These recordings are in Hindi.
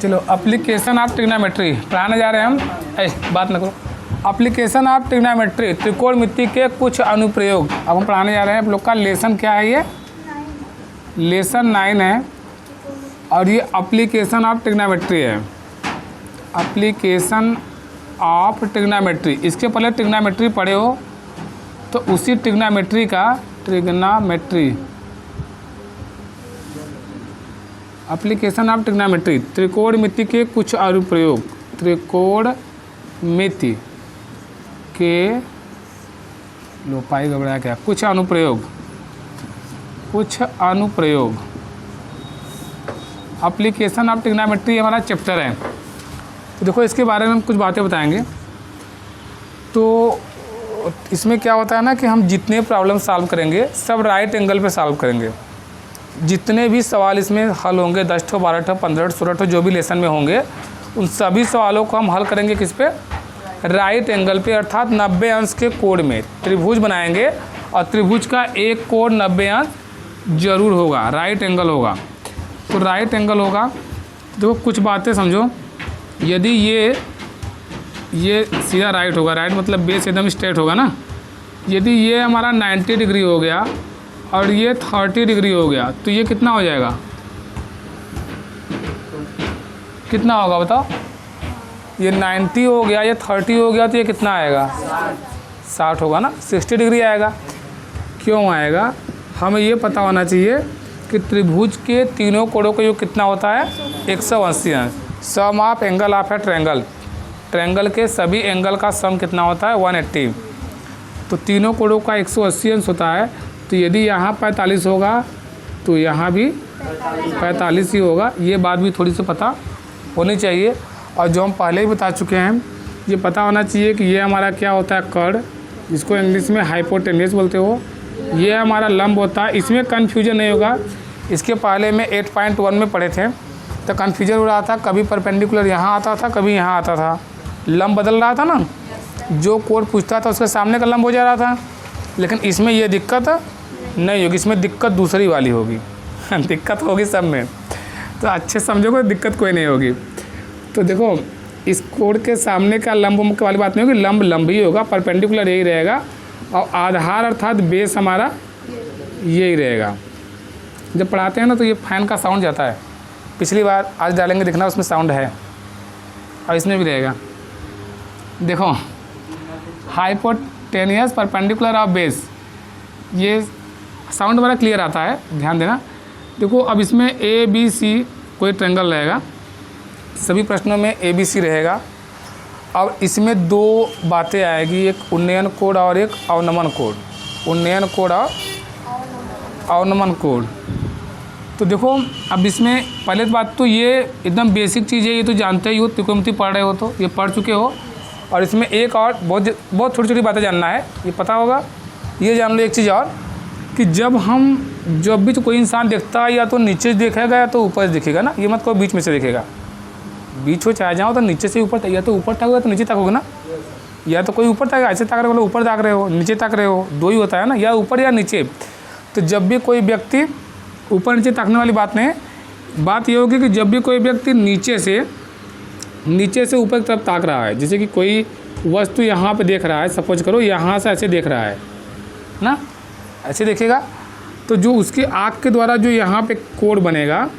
चलो, एप्लीकेशन ऑफ ट्रिग्नोमेट्री पढ़ाने जा रहे हैं हम। बात न करो। एप्लीकेशन ऑफ ट्रिग्नोमेट्री, त्रिकोणमिति के कुछ अनुप्रयोग। अब हम पढ़ाने जा रहे हैं। आप लोग का लेसन क्या है? ये लेसन 9 है और ये एप्लीकेशन ऑफ ट्रिग्नोमेट्री है। एप्लीकेशन ऑफ ट्रिग्नोमेट्री, इसके पहले ट्रिग्नोमेट्री पढ़े हो तो उसी ट्रिग्नोमेट्री का ट्रिग्नोमेट्री, एप्लीकेशन ऑफ ट्रिग्नोमेट्री, त्रिकोणमिति के कुछ अनुप्रयोग। त्रिकोणमिति के लोपाई घबराया क्या? कुछ अनुप्रयोग, कुछ अनुप्रयोग। एप्लीकेशन ऑफ ट्रिग्नोमेट्री हमारा चैप्टर है। तो देखो, इसके बारे में हम कुछ बातें बताएंगे। तो इसमें क्या होता है ना कि हम जितने प्रॉब्लम सॉल्व करेंगे सब राइट एंगल पे सॉल्व करेंगे। जितने भी सवाल इसमें हल होंगे, 10 ठो 12 ठो 15 ठो 16 ठो जो भी लेसन में होंगे, उन सभी सवालों को हम हल करेंगे किस पे? राइट एंगल पे, अर्थात 90 अंश के कोण में त्रिभुज बनाएंगे और त्रिभुज का एक कोण 90 अंश जरूर होगा, राइट एंगल होगा। तो राइट एंगल होगा। देखो कुछ बातें समझो। यदि ये सीधा राइट होगा, राइट मतलब बेस एकदम स्ट्रेट होगा ना। यदि ये हमारा 90 डिग्री हो गया और ये 30 डिग्री हो गया तो ये कितना हो जाएगा? कितना होगा बताओ? ये 90 हो गया, ये 30 हो गया तो ये कितना आएगा? 60 होगा ना, 60 डिग्री आएगा। क्यों आएगा? हमें ये पता होना चाहिए कि त्रिभुज के तीनों कोणों का योग कितना होता है? 180 अंश। Sum of angle of a triangle, triangle के सभी एंगल का सम कितना होता है? 180। तो तीनों कोणों का 180 अंश होता है। तो यदि यहाँ 45 होगा तो यहाँ भी 45 ही होगा। ये बात भी थोड़ी सी पता होनी चाहिए। और जो हम पहले ही बता चुके हैं, ये पता होना चाहिए कि ये हमारा क्या होता है? कर्ण, जिसको इंग्लिश में हाइपोटेन्यूस बोलते हो। ये हमारा लंब होता है। इसमें कन्फ्यूजन नहीं होगा। इसके पहले में 8.1 में पढ़े थे तो कन्फ्यूजन हो रहा था, कभी परपेंडिकुलर यहाँ आता था, कभी यहाँ आता था, लंब बदल रहा था ना। जो कोण पूछता था उसके सामने का लंब हो जा रहा था। लेकिन इसमें ये दिक्कत नहीं होगी, इसमें दिक्कत दूसरी वाली होगी। दिक्कत होगी सब में, तो अच्छे समझोगे, दिक्कत कोई नहीं होगी। तो देखो, इस कोण के सामने का लंब वाली बात नहीं होगी, लंब लंब ही होगा, परपेंडिकुलर यही रहेगा और आधार अर्थात बेस हमारा यही रहेगा। जब पढ़ाते हैं ना तो ये फैन का साउंड जाता है। पिछली बार आज डालेंगे, देखना उसमें साउंड है और इसमें भी रहेगा। देखो, हाइपोटेनियस परपेंडिकुलर ऑफ बेस, ये साउंड बड़ा क्लियर आता है, ध्यान देना। देखो अब इसमें ABC कोई ट्रायंगल रहेगा, सभी प्रश्नों में ABC रहेगा। अब इसमें दो बातें आएगी, एक उन्नयन कोण और एक अवनमन कोण। उन्नयन कोण और अवनमन कोण। तो देखो अब इसमें पहले बात तो ये एकदम बेसिक चीज़ है, ये तो जानते ही हो, त्रिकोणमिति पढ़ रहे हो तो ये पढ़ चुके हो। और इसमें एक और बहुत छोटी छोटी बातें जानना है, ये पता होगा। ये जान लो एक चीज़ और, कि जब भी तो कोई इंसान देखता है या तो नीचे से देखेगा या तो ऊपर से दिखेगा ना। ये मत कहो बीच में से देखेगा, बीच हो चाहे जाओ तो नीचे से ऊपर, या तो ऊपर ताकोगे तो नीचे ताकोगे ना। या तो कोई ऊपर ताक, ऐसे ताक रहे हो, ऊपर ताक रहे हो, नीचे ताक रहे हो, दो ही होता है ना, या ऊपर या नीचे। तो जब भी कोई व्यक्ति, ऊपर नीचे ताकने वाली बात नहीं, बात ये होगी कि जब भी कोई व्यक्ति नीचे से ऊपर की तरफ ताक रहा है, जैसे कि कोई वस्तु यहाँ पे देख रहा है, सपोज करो यहाँ से ऐसे देख रहा है ना, ऐसे देखेगा, तो जो उसकी आँख के द्वारा जो यहाँ पे कोण बनेगा,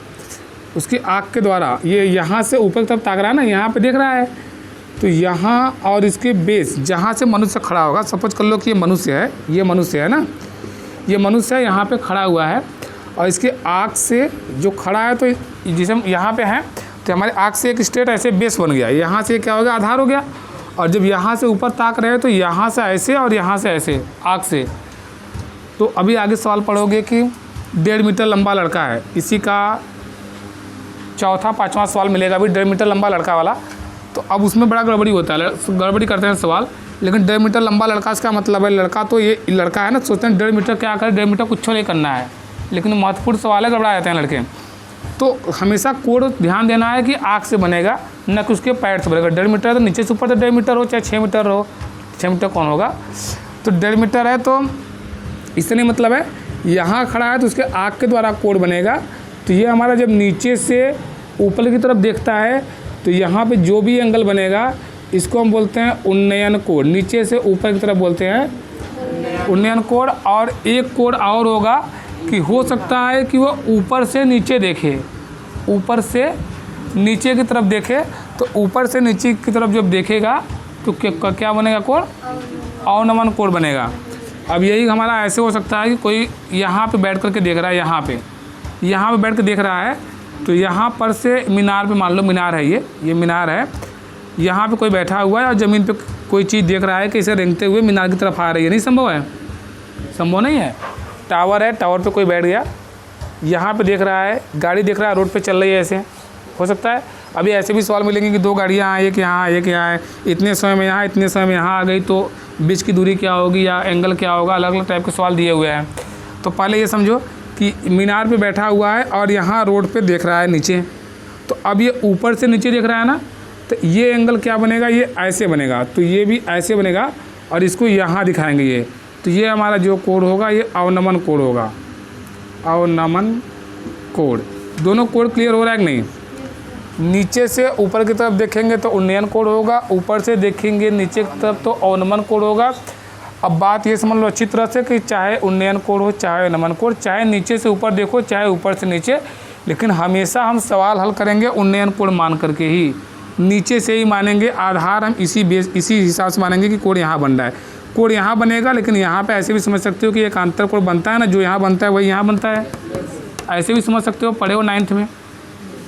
उसकी आँख के द्वारा ये यहाँ से ऊपर की तरफ ताक रहा है ना, यहाँ पे देख रहा है, तो यहाँ और इसके बेस जहाँ से मनुष्य खड़ा होगा, सपोज कर लो कि ये मनुष्य है ना, ये मनुष्य यहाँ पे खड़ा हुआ है और इसके आँख से जो खड़ा है, तो जैसे हम यहाँ पे हैं तो हमारे आँख से एक स्ट्रेट ऐसे बेस बन गया, यहाँ से क्या हो गया? आधार हो गया। और जब यहाँ से ऊपर ताक रहे हैं तो यहाँ से ऐसे और यहाँ से ऐसे आँख से। तो अभी आगे सवाल पढ़ोगे कि 1.5 मीटर लंबा लड़का है, इसी का चौथा 5वां सवाल मिलेगा अभी, 1.5 मीटर लंबा लड़का वाला। तो अब उसमें बड़ा गड़बड़ी होता है, गड़बड़ी करते हैं सवाल। लेकिन 1.5 मीटर लंबा लड़का, इसका मतलब है लड़का, तो ये लड़का है ना, सोचते हैं 1.5 मीटर क्या करे, 1.5 मीटर कुछ नहीं करना है। लेकिन महत्वपूर्ण सवाल है, घबरा जाते हैं लड़के। तो हमेशा कोण ध्यान देना है कि आँख से बनेगा, न कि उसके पैर से बनेगा। 1.5 मीटर है तो नीचे से ऊपर तो 1.5 मीटर हो, चाहे 6 मीटर हो, 6 मीटर कौन होगा। तो 1.5 मीटर है तो इससे नहीं मतलब है यहाँ खड़ा है तो उसके आँख के द्वारा कोण बनेगा। तो ये हमारा जब नीचे से ऊपर की तरफ देखता है तो यहाँ पे जो भी एंगल बनेगा इसको हम बोलते हैं उन्नयन कोण। नीचे से ऊपर की तरफ बोलते हैं उन्नयन कोण। और एक कोण और होगा कि हो सकता है कि वो ऊपर से नीचे देखे, ऊपर से नीचे की तरफ देखे। तो ऊपर से नीचे की तरफ जब देखेगा तो क्या बनेगा कोण? अवनमन कोण बनेगा। अब यही हमारा ऐसे हो सकता है कि कोई यहाँ पे बैठ करके देख रहा है, यहाँ पे बैठ के देख रहा है तो यहाँ पर से मीनार पे, मान लो मीनार है, ये मीनार है, यहाँ पे कोई बैठा हुआ है और ज़मीन पे कोई चीज़ देख रहा है कि इसे रेंगते हुए मीनार की तरफ आ रही है। नहीं संभव है, संभव नहीं है। टावर है, टावर पे कोई बैठ गया, यहाँ पे देख रहा है, गाड़ी देख रहा है, रोड पे चल रही है, ऐसे हो सकता है। अभी ऐसे भी सवाल मिलेंगे कि दो गाड़ियाँ हैं, एक यहाँ एक यहाँ है, इतने समय में यहाँ, इतने समय में यहाँ आ गई, तो बीच की दूरी क्या होगी या एंगल क्या होगा, अलग अलग टाइप के सवाल दिए हुए हैं। तो पहले ये समझो कि मीनार पे बैठा हुआ है और यहाँ रोड पे देख रहा है नीचे। तो अब ये ऊपर से नीचे देख रहा है ना, तो ये एंगल क्या बनेगा? ये ऐसे बनेगा, तो ये भी ऐसे बनेगा और इसको यहाँ दिखाएंगे ये। तो ये हमारा जो कोण होगा ये अवनमन कोण होगा, अवनमन कोण। दोनों कोण क्लियर हो रहा है कि नहीं? नीचे से ऊपर की तरफ देखेंगे तो उन्नयन कोण होगा, ऊपर से देखेंगे नीचे की तरफ तो अवनमन कोण होगा। अब बात ये समझ लो अच्छी तरह से कि चाहे उन्नयन कोण हो, चाहे अवनमन कोण, चाहे नीचे से ऊपर देखो, चाहे ऊपर से नीचे, लेकिन हमेशा हम सवाल हल करेंगे उन्नयन कोण मान करके ही, नीचे से ही मानेंगे। आधार हम इसी हिसाब से मानेंगे कि कोण यहाँ बन रहा है, कोण यहाँ बनेगा। लेकिन यहाँ पे ऐसे भी समझ सकते हो कि एक अंतर कोण बनता है ना, जो यहाँ बनता है वही यहाँ बनता है। ऐसे भी समझ सकते हो, पढ़े हो 9th में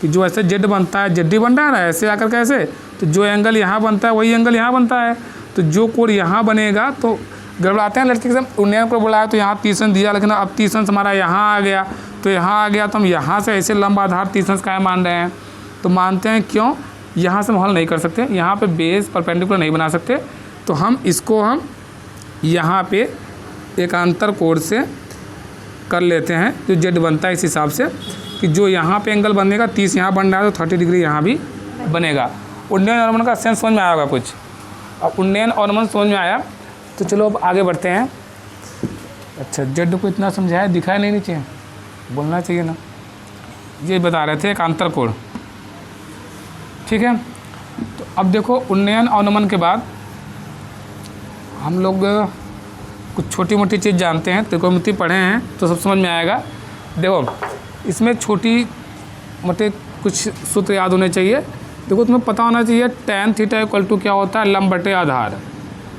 कि जो ऐसे जेड बनता है, जेड बन रहा है ना, ऐसे आकर के ऐसे, तो जो एंगल यहाँ बनता है वही एंगल यहाँ बनता है। तो जो कोण यहाँ बनेगा, तो गड़बड़ाते हैं लड़के के साथ, उन्नयन कोण बोला है तो यहाँ 30 अंश दिया, लेकिन अब 30 अंश हमारा यहाँ आ गया, तो यहाँ आ गया तो हम यहाँ से ऐसे लंबा आधार 30 अंश का मान रहे हैं। तो मानते हैं क्यों? यहाँ से हम हल नहीं कर सकते, यहाँ पे बेस परपेंडिकुलर नहीं बना सकते, तो हम इसको हम यहाँ पे एकांतर कोण से कर लेते हैं, जो जेड बनता है इस हिसाब से कि जो यहाँ पे एंगल बनेगा 30 यहाँ बन रहा है तो 30 डिग्री यहाँ भी बनेगा। उन्नयन अवनमन का सेंस समझ में आया होगा कुछ? अब उन्नयन अवनमन समझ में आया तो चलो अब आगे बढ़ते हैं। अच्छा, जेड को इतना समझाया, दिखाया नहीं नीचे, बोलना चाहिए ना। ये बता रहे थे एकांतर कोण, ठीक है। तो अब देखो उन्नयन अवनमन के बाद हम लोग कुछ छोटी मोटी चीज़ जानते हैं, त्रिकोणमिति पढ़े हैं तो सब समझ में आएगा। देखो इसमें छोटी मोटे कुछ सूत्र याद होने चाहिए। देखो तुम्हें पता होना चाहिए tan थीटा इक्वल टू क्या होता है? लंब बटे आधार।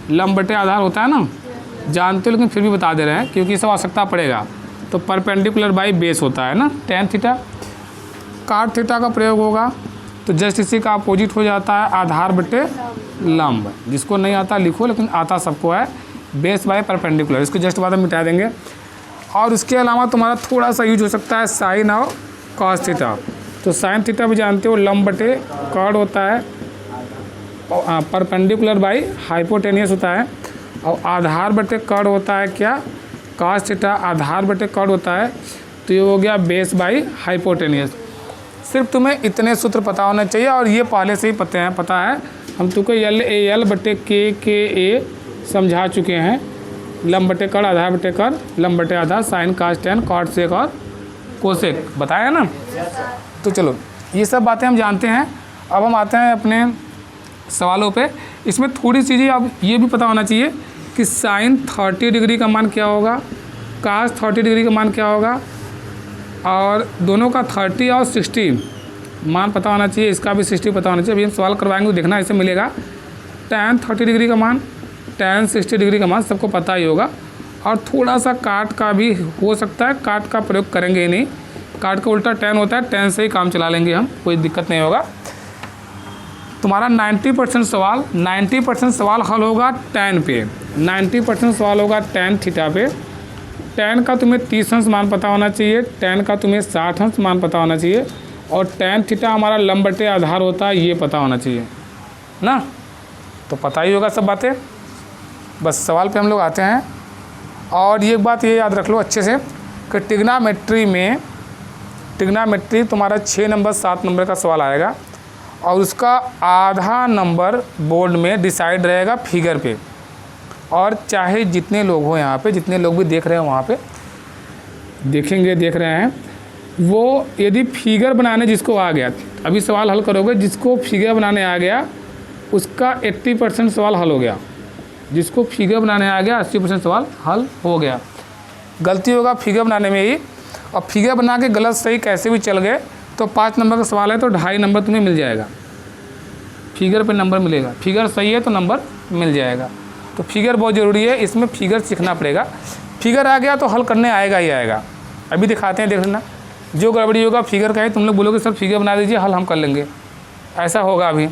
लंब बटे आधार होता है ना, जानते हो लेकिन फिर भी बता दे रहे हैं क्योंकि सब आवश्यकता पड़ेगा। तो परपेंडिकुलर बाई बेस होता है ना tan थीटा। काट थीटा का प्रयोग होगा तो जस्ट इसी का अपोजिट हो जाता है आधार बटे लंब। जिसको नहीं आता लिखो, लेकिन आता सबको है, बेस बाय परपेंडिकुलर। इसको जस्ट बाद में मिटा देंगे। और उसके अलावा तुम्हारा थोड़ा सा यूज हो सकता है साइन और कॉस थीटा। तो साइन थीटा भी जानते हो लंब बटे कॉड होता है, परपेंडिकुलर बाई हाइपोटेनियस होता है, और आधार बटे कॉड होता है क्या? कॉस थीटा आधार बटे कॉड होता है। तो ये हो गया बेस बाई हाइपोटेनियस। सिर्फ तुम्हें इतने सूत्र पता होना चाहिए और ये पहले से ही पता है। हम तुमको एल बटे के ए समझा चुके हैं। लंब बटे कड़, आधार बटे कड़, लंब बटे आधार, साइन कास टेन, कॉट सेक और कोसेक बताया ना। तो चलो ये सब बातें हम जानते हैं। अब हम आते हैं अपने सवालों पे। इसमें थोड़ी चीज़ें अब ये भी पता होना चाहिए कि साइन 30 डिग्री का मान क्या होगा, कास 30 डिग्री का मान क्या होगा, और दोनों का 30 और 60 मान पता होना चाहिए। इसका भी 60 पता होना चाहिए। अभी हम सवाल करवाएंगे तो देखना ऐसे मिलेगा। tan 30 डिग्री का मान, tan 60 डिग्री का मान सबको पता ही होगा। और थोड़ा सा काट का भी हो सकता है, काट का प्रयोग करेंगे ही नहीं। काट का उल्टा tan होता है, tan से ही काम चला लेंगे हम, कोई दिक्कत नहीं होगा। तुम्हारा 90% सवाल हल होगा tan पे, 90% सवाल होगा tan थीटा पे। tan का तुम्हें 30 अंश मान पता होना चाहिए, tan का तुम्हें 60 अंश मान पता होना चाहिए, और tan थीटा हमारा लंब बटे आधार होता है, ये पता होना चाहिए ना। तो पता ही होगा सब बातें। बस सवाल पे हम लोग आते हैं। और ये बात ये याद रख लो अच्छे से कि ट्रिग्नोमेट्री तुम्हारा 6 नंबर 7 नंबर का सवाल आएगा, और उसका आधा नंबर बोर्ड में डिसाइड रहेगा फिगर पे। और चाहे जितने लोग हो यहाँ पे, जितने लोग भी देख रहे हो वहाँ पे, देखेंगे, देख रहे हैं, वो यदि फिगर बनाने जिसको आ गया, अभी सवाल हल करोगे, जिसको फिगर बनाने आ गया उसका 80% सवाल हल हो गया। जिसको फिगर बनाने आ गया 80% सवाल हल हो गया। गलती होगा फिगर बनाने में ही, और फिगर बना के गलत सही कैसे भी चल गए तो 5 नंबर का सवाल है तो 2.5 नंबर तुम्हें मिल जाएगा। फिगर पे नंबर मिलेगा, फिगर सही है तो नंबर मिल जाएगा। तो फिगर बहुत ज़रूरी है, इसमें फिगर सीखना पड़ेगा। फिगर आ गया तो हल करने आएगा ही आएगा। अभी दिखाते हैं, देख लेना। जो गड़बड़ी होगा फिगर का है, तुम लोग बोलोगे सर फिगर बना दीजिए, हल हम कर लेंगे, ऐसा होगा अभी।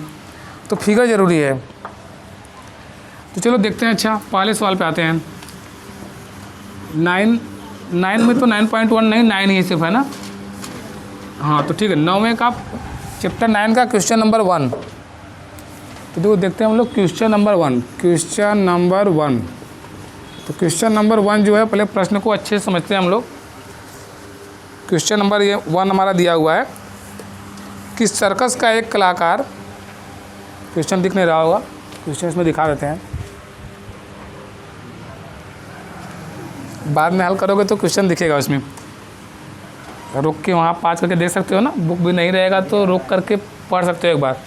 तो फिगर ज़रूरी है। तो चलो देखते हैं। अच्छा, पहले सवाल पे आते हैं। 9 में तो 9.1 नहीं, 9 ही सिर्फ है ना। हाँ तो ठीक है, 9वें का चैप्टर 9 का क्वेश्चन नंबर 1। तो देखो देखते हैं हम लोग क्वेश्चन नंबर 1। क्वेश्चन नंबर 1, तो क्वेश्चन नंबर 1 जो है, पहले प्रश्न को अच्छे से समझते हैं हम लोग। क्वेश्चन नंबर 1 हमारा दिया हुआ है कि सर्कस का एक कलाकार, क्वेश्चन दिख नहीं रहा होगा, क्वेश्चन इसमें दिखा देते हैं, बाद में हल करोगे तो क्वेश्चन दिखेगा उसमें। रुक के वहाँ पास करके देख सकते हो ना, बुक भी नहीं रहेगा तो रुक करके पढ़ सकते हो एक बार।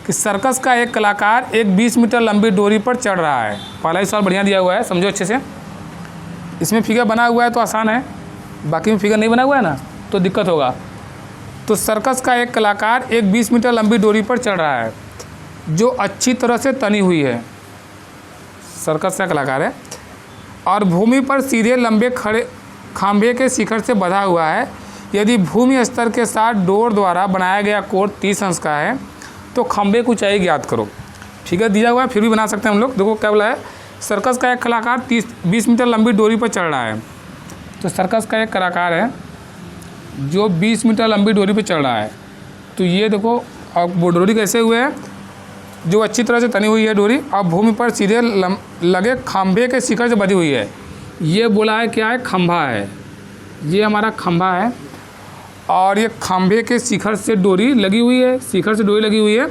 कि सर्कस का एक कलाकार एक 20 मीटर लंबी डोरी पर चढ़ रहा है। पहला ही सवाल बढ़िया दिया हुआ है, समझो अच्छे से। इसमें फिगर बना हुआ है तो आसान है, बाकी में फिगर नहीं बना हुआ है ना तो दिक्कत होगा। तो सर्कस का एक कलाकार एक 20 मीटर लंबी डोरी पर चढ़ रहा है जो अच्छी तरह से तनी हुई है। सर्कस का कलाकार है और भूमि पर सीधे लंबे खड़े खंभे के शिखर से बंधा हुआ है। यदि भूमि स्तर के साथ डोर द्वारा बनाया गया कोण 30 अंश का है तो खंभे की ऊंचाई ज्ञात करो। फिगर दिया हुआ है, फिर भी बना सकते हैं हम लोग। देखो क्या बोला है, सर्कस का एक कलाकार 20 मीटर लंबी डोरी पर चढ़ रहा है। तो सर्कस का एक कलाकार है जो 20 मीटर लंबी डोरी पर चढ़ रहा है। तो ये देखो, और वो डोरी कैसे हुए है, जो अच्छी तरह से तनी हुई है डोरी, और भूमि पर सीधे लगे खंभे के शिखर से बंधी हुई है। ये बोला है क्या है, खंभा है, ये हमारा खंभा है और ये खंभे के शिखर से डोरी लगी हुई है, शिखर से डोरी लगी हुई है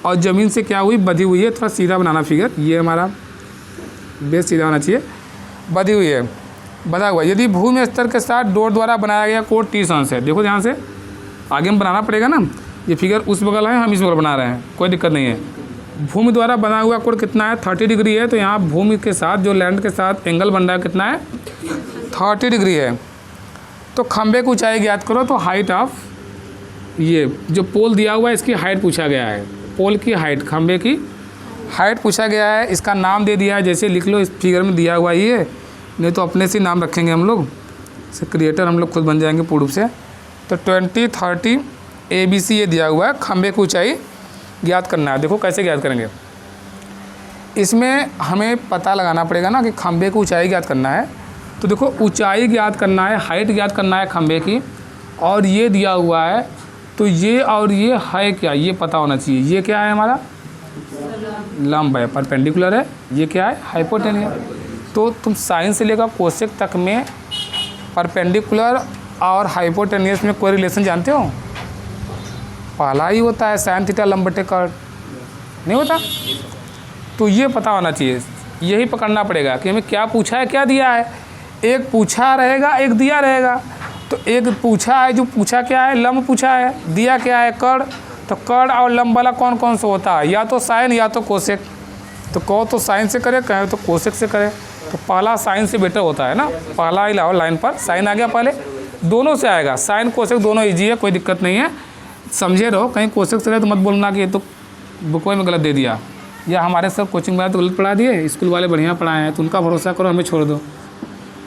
और ज़मीन से क्या हुई, बंधी हुई है। थोड़ा सीधा बनाना फिगर, ये हमारा बेस सीधा होना चाहिए, बंधी हुई है, बंधा हुआ है। यदि भूमि स्तर के साथ डोर द्वारा बनाया गया कोण 30 अंश है। देखो ध्यान से, आगे में बनाना पड़ेगा ना, ये फिगर उस बगल है, हम इस बगल बना रहे हैं, कोई दिक्कत नहीं है। भूमि द्वारा बना हुआ कोण कितना है, 30 डिग्री है। तो यहाँ भूमि के साथ जो लैंड के साथ एंगल बन रहा है कितना है, 30 डिग्री है। तो खंभे की ऊंचाई ज्ञात करो। तो हाइट ऑफ, ये जो पोल दिया हुआ है इसकी हाइट पूछा गया है, पोल की हाइट, खंभे की हाइट पूछा गया है। इसका नाम दे दिया है, जैसे लिख लो, इस फिगर में दिया हुआ ही है, नहीं तो अपने से नाम रखेंगे हम लोग, से क्रिएटर हम लोग खुद बन जाएंगे पूर्ण रूप से। तो 20, 30 ABC ये दिया हुआ है, खंभे की ऊंचाई ज्ञात करना है। देखो कैसे ज्ञात करेंगे, इसमें हमें पता लगाना पड़ेगा ना कि खंभे की ऊंचाई ज्ञात करना है। तो देखो ऊंचाई ज्ञात करना है, हाइट ज्ञात करना है खंभे की, और ये दिया हुआ है। तो ये और ये है क्या, ये पता होना चाहिए। ये क्या है हमारा, लंब है, परपेंडिकुलर है। ये क्या है, हाइपोटेन्यूस। तो तुम साइन से लेकर कोसेक तक में परपेंडिकुलर और हाइपोटेन्यूस में कोई रिलेशन जानते हो, पहला ही होता है साइन थीटा लंब बटे कॉट, नहीं होता। तो ये पता होना चाहिए, यही पकड़ना पड़ेगा कि हमें क्या पूछा है, क्या दिया है। एक पूछा रहेगा, एक दिया रहेगा। तो एक पूछा है, जो पूछा क्या है, लंब पूछा है, दिया क्या है, कर्ण। तो कर्ण और लंब वाला कौन कौन सा होता है, या तो साइन या तो कोसेक। तो कहो तो साइन से करे, कहे तो कोसेक से करे। तो पहला साइन से बेटर होता है ना, पहला ही लाओ लाइन पर, साइन आ गया पहले, दोनों से आएगा, साइन कोसेक दोनों ईजी है, कोई दिक्कत नहीं है, समझे रहो। कहीं कोसेक से रहे तो मत बोलना कि ये तो बुकों में गलत दे दिया, या हमारे सब कोचिंग में तो गलत पढ़ा दिए, स्कूल वाले बढ़िया पढ़ाए हैं, तो उनका भरोसा करो, हमें छोड़ दो।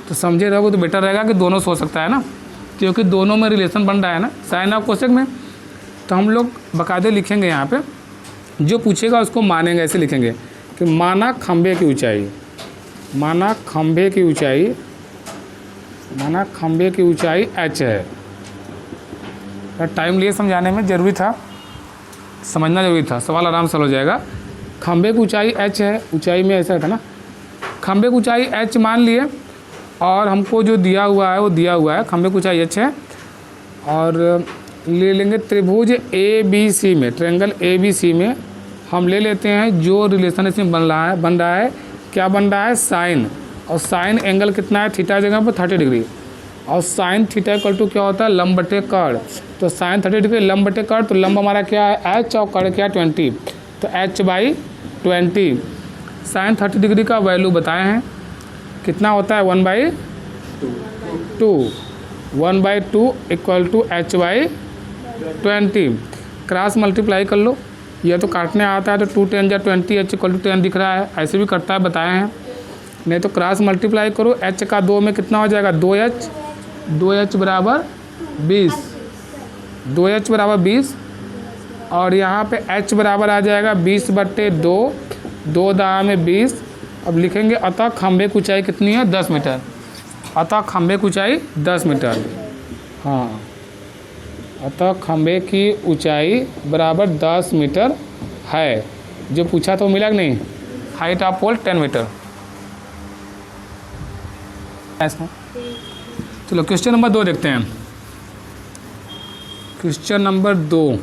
तो समझे रहोगे तो बेटर रहेगा कि दोनों से हो सकता है ना, क्योंकि दोनों में रिलेशन बन रहा है ना साइन और कोसेक में। तो हम लोग बाकायदे लिखेंगे यहाँ पे, जो पूछेगा उसको मानेंगे, ऐसे लिखेंगे कि माना खंभे की ऊंचाई, माना खंभे की ऊंचाई, माना खंभे की ऊंचाई h है। टाइम लिए समझाने में ज़रूरी था, समझना ज़रूरी था, सवाल आराम से हो जाएगा। खंभे की ऊंचाई h है, ऊंचाई में ऐसा था ना, खंभे की ऊंचाई h मान लिए, और हमको जो दिया हुआ है वो दिया हुआ है, खंभे की ऊंचाई h है। और ले लेंगे त्रिभुज ABC में, ट्रायंगल ABC में हम ले लेते हैं जो रिलेशन इसमें बन रहा है क्या बन रहा है, साइन। और साइन एंगल कितना है, थीटा जगह पर 30 डिग्री। और साइन थीटा इक्वल टू क्या होता है, लंब बटे कर्ण। तो साइन 30 डिग्री लंब बटे कर्ण, तो लंब हमारा क्या है h और कर्ण क्या 20, तो h/20। साइन 30 डिग्री का वैल्यू बताए हैं कितना होता है 1/2, 1/2 equal to h/20। Cross multiply कर लो, यह तो काटने आता है तो 2 10 या 20 h इक्वल टू 10 दिख रहा है, ऐसे भी करता है बताए हैं। नहीं तो क्रॉस मल्टीप्लाई करो, h का 2 में कितना हो जाएगा 2h, 2h बराबर 20, 2h बराबर 20 और यहाँ पे h बराबर आ जाएगा 20/2, 2 दाएं में 20। अब लिखेंगे अतः खंभे की ऊंचाई कितनी है 10 मीटर, अतः खंभे की ऊंचाई 10 मीटर। हाँ, अतः खंभे की ऊंचाई बराबर 10 मीटर है, जो पूछा तो मिला कि नहीं। Height of pole 10 metre. चलो क्वेश्चन नंबर 2 देखते हैं। क्वेश्चन नंबर 2,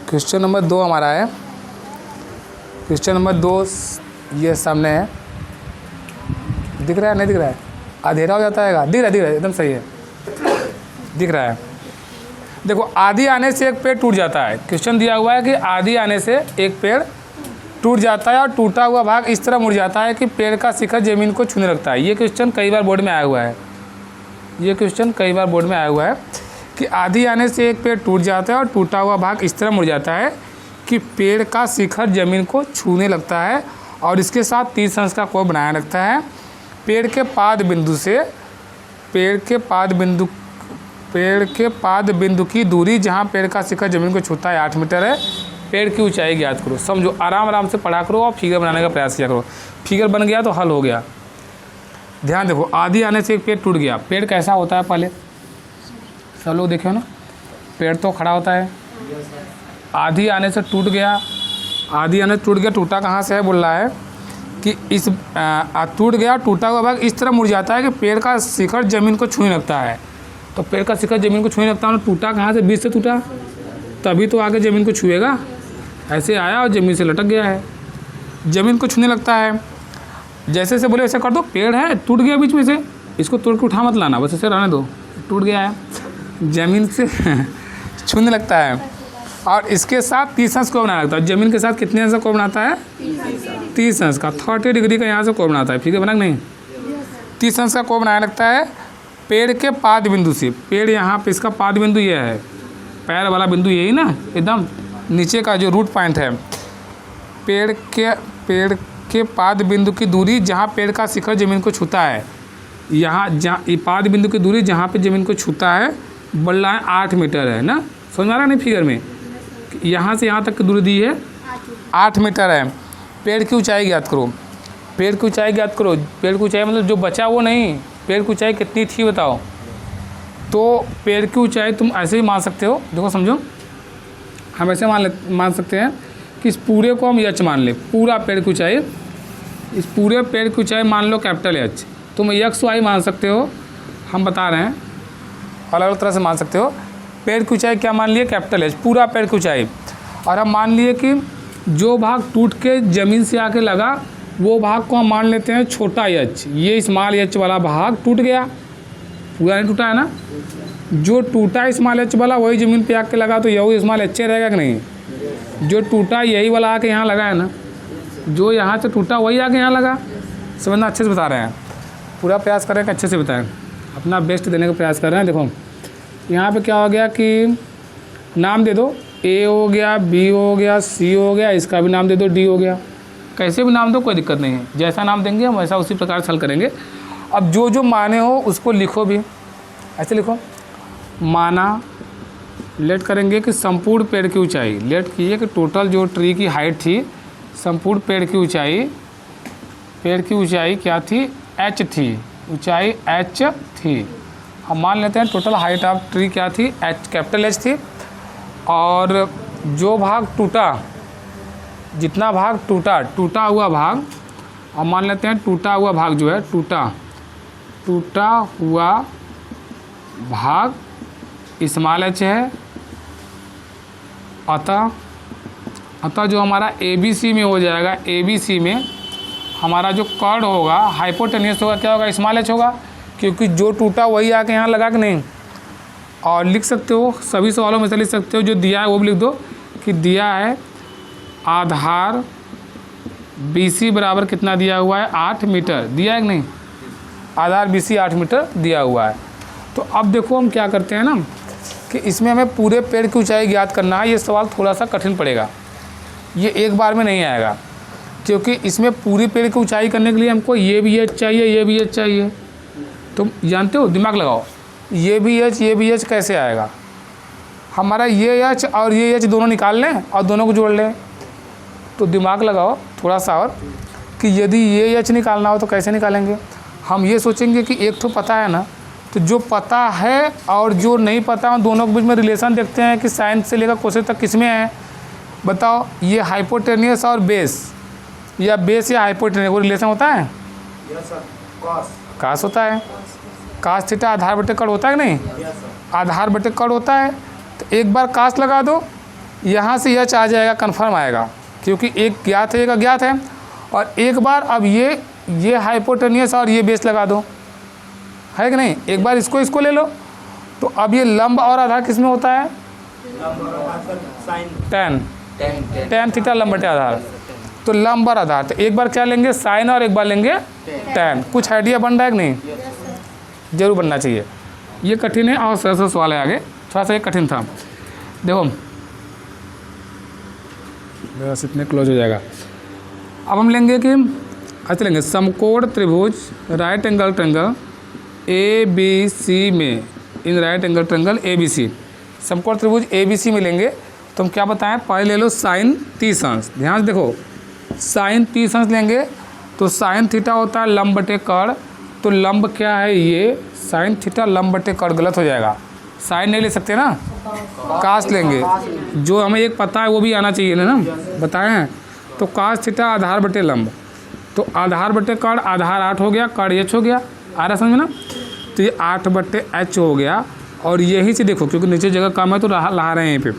क्वेश्चन नंबर 2 हमारा है। क्वेश्चन नंबर 2 ये सामने है, दिख रहा है नहीं दिख रहा है, अंधेरा हो जाता है, दिख रहा है एकदम सही है, दिख रहा है। देखो आधी आने से एक पेड़ टूट जाता है, क्वेश्चन दिया हुआ है कि आधी आने से एक पेड़ टूट जाता है और टूटा हुआ भाग इस तरह मुड़ जाता है कि पेड़ का शिखर ज़मीन को छूने लगता है। ये क्वेश्चन कई बार बोर्ड में आया हुआ है, ये क्वेश्चन कई बार बोर्ड में आया हुआ है कि आधी आने से एक पेड़ टूट जाता है और टूटा हुआ भाग इस तरह मुड़ जाता है कि पेड़ का शिखर ज़मीन को छूने लगता है और इसके साथ 30 अंश का कोण बनाया लगता है। पेड़ के पाद बिंदु से पेड़ के पाद बिंदु की दूरी जहाँ पेड़ का शिखर ज़मीन को छूता है 8 मीटर है। पेड़ की ऊंचाई ज्ञात करो। समझो, आराम आराम से पढ़ा करो और फिगर बनाने का प्रयास किया करो। फिगर बन गया तो हल हो गया। ध्यान देखो, आधी आने से एक पेड़ टूट गया। पेड़ कैसा होता है पहले सब लोग देखो ना, पेड़ तो खड़ा होता है, आधी आने से टूट गया, आधी आने से टूट गया, टूटा कहाँ से है बोल रहा है कि इस टूट गया, टूटा हुआ भाग इस तरह मुड़ जाता है कि पेड़ का शिखर ज़मीन को छूने लगता है। तो पेड़ का शिखर ज़मीन को छूने लगता है, टूटा कहाँ से, बीच से टूटा, तभी तो आगे ज़मीन को छुएगा। ऐसे आया और ज़मीन से लटक गया है, ज़मीन को छूने लगता है। जैसे से बोले वैसे कर दो, पेड़ है टूट गया बीच में से, इसको तोड़ के उठा मत लाना, बस ऐसे रहने दो, टूट गया है, ज़मीन से छूने लगता है और इसके साथ 30 अंश को बनाया लगता है। ज़मीन के साथ कितने अंश का कोण बनाता है, 30 अंश का, 30 डिग्री का यहाँ से कोण बनाता है। फिर बना नहीं, 30 अंश का कोण बनाया लगता है पेड़ के पाद बिंदु से। पेड़ यहाँ पे इसका पाद बिंदु ये है, पैर वाला बिंदु यही ना, एकदम नीचे का जो रूट पॉइंट है। पेड़ के पाद बिंदु की दूरी जहाँ पेड़ का शिखर ज़मीन को छूता है, यहाँ जहाँ पाद बिंदु की दूरी जहाँ पे ज़मीन को छूता है बोल रहा है 8 मीटर है ना। समझ आ रहा नहीं फिगर में, यहाँ से यहाँ तक की दूरी दी है 8 मीटर है। पेड़ की ऊंचाई ज्ञात करो, पेड़ की ऊंचाई ज्ञात करो। पेड़ की ऊंचाई मतलब जो बचा वो नहीं, पेड़ की ऊंचाई कितनी थी बताओ। तो पेड़ की ऊंचाई तुम ऐसे ही मान सकते हो, देखो समझो, हम ऐसे मान सकते हैं कि इस पूरे को हम एच मान ले, पूरा पेड़ की ऊंचाई, इस पूरे पेड़ की ऊंचाई मान लो कैपिटल एच। तुम एक्स वाई मान सकते हो, हम बता रहे हैं, अलग अलग तरह से मान सकते हो। पेड़ की ऊंचाई क्या मान लिए, कैपिटल एच, पूरा पेड़ की ऊंचाई। और हम मान लिए कि जो भाग टूट के ज़मीन से आके लगा वो भाग को हम मान लेते हैं छोटा एच। ये स्मॉल एच वाला भाग टूट गया, पूरा नहीं टूटा है ना। जो टूटा स्मॉल एच वाला वही ज़मीन पे आके लगा, तो यही स्मॉल एच रहेगा कि नहीं। जो टूटा यही वाला आके यहाँ लगा है ना, जो यहाँ से टूटा वही आके यहाँ लगा। समझना, अच्छे से बता रहे हैं, पूरा प्रयास करें कि अच्छे से बताएं, अपना बेस्ट देने का प्रयास कर रहे हैं। देखो यहाँ पे क्या हो गया कि नाम दे दो, ए हो गया, बी हो गया, सी हो गया, इसका भी नाम दे दो, डी हो गया। कैसे भी नाम दो, कोई दिक्कत नहीं है, जैसा नाम देंगे हम वैसा उसी प्रकार से हल करेंगे। अब जो जो माने हो उसको लिखो भी, ऐसे लिखो। माना लेट करेंगे कि संपूर्ण पेड़ की ऊंचाई, लेट कीजिए कि टोटल जो ट्री की हाइट थी, संपूर्ण पेड़ की ऊंचाई क्या थी, एच थी, ऊंचाई एच थी। हम मान लेते हैं टोटल हाइट ऑफ ट्री क्या थी, एच, कैपिटल एच थी। और जो भाग टूटा, जितना भाग टूटा हुआ भाग, हम मान लेते हैं टूटा हुआ भाग जो है, टूटा हुआ भाग स्मॉल एच है। अतः जो हमारा ABC में हो जाएगा, ABC में हमारा जो कॉर्ड होगा हाइपोटेनियस होगा, क्या होगा, स्मॉल एच होगा, क्योंकि जो टूटा वही आके यहाँ लगा कि नहीं। और लिख सकते हो सभी सवालों में से लिख सकते हो, जो दिया है वो भी लिख दो कि दिया है आधार BC बराबर कितना दिया हुआ है, 8 मीटर दिया है कि नहीं, आधार BC 8 मीटर दिया हुआ है। तो अब देखो हम क्या करते हैं ना कि इसमें हमें पूरे पेड़ की ऊंचाई ज्ञात करना है। ये सवाल थोड़ा सा कठिन पड़ेगा, ये एक बार में नहीं आएगा, क्योंकि इसमें पूरी पेड़ की ऊंचाई करने के लिए हमको ये भी एच चाहिए, ये भी एच चाहिए। तुम जानते हो, दिमाग लगाओ, ये भी एच कैसे आएगा। हमारा ये एच और ये एच दोनों निकाल लें और दोनों को जोड़ लें। तो दिमाग लगाओ थोड़ा सा और, कि यदि ये एच निकालना हो तो कैसे निकालेंगे। हम ये सोचेंगे कि एक तो पता है ना, तो जो पता है और जो नहीं पता है दोनों के बीच में रिलेशन देखते हैं कि साइन से लेकर कोसेक तक किस में है। बताओ, ये हाइपोटेनियस और बेस, या बेस या हाइपोटेनियस, वो रिलेशन होता है, कास होता है। कास थीटा आधार बटे कड़ होता है कि नहीं, आधार बटे कड़ होता है। तो एक बार कास लगा दो, यहाँ से एच आ जाएगा, कन्फर्म आएगा, क्योंकि एक ज्ञात है एक अज्ञात है। और एक बार अब ये हाइपोटेनियस और ये बेस लगा दो, है कि नहीं। एक बार इसको ले लो, तो अब ये लंब और आधार किस में होता है, टेन थीटा लंब बटे आधार। तो लंब और आधार, तो एक बार क्या लेंगे, साइन, और एक बार लेंगे टेन। कुछ आइडिया बन रहा है कि नहीं, जरूर बनना चाहिए। ये कठिन है और सरल सवाल है आगे, थोड़ा सा ये कठिन था। देखो बस इतने क्लोज हो जाएगा। अब हम लेंगे कि अच्छा लेंगे समकोण त्रिभुज राइट एंगल ट्रायंगल ABC में, in right angle triangle ABC, समकोण त्रिभुज ABC में लेंगे। तो हम क्या बताएं, पहले ले लो साइन 30 अंश। ध्यान से देखो, साइन 30 अंश लेंगे तो साइन थीटा होता है लंब बटे कड़। तो लंब क्या है, ये साइन थीटा लंब बटे कड़, गलत हो जाएगा, साइन नहीं ले सकते ना, कास लेंगे। जो हमें एक पता है वो भी आना चाहिए ना, बताएं हैं। तो कास थीटा आधार बटे लंब, तो आधार बटे कड़, आधार 8 हो गया, कड़ H हो गया, आ रहा समझ में ना। तो ये 8 बटे H हो गया। और यही से देखो, क्योंकि नीचे जगह कम है तो ला रहे हैं यहीं पे।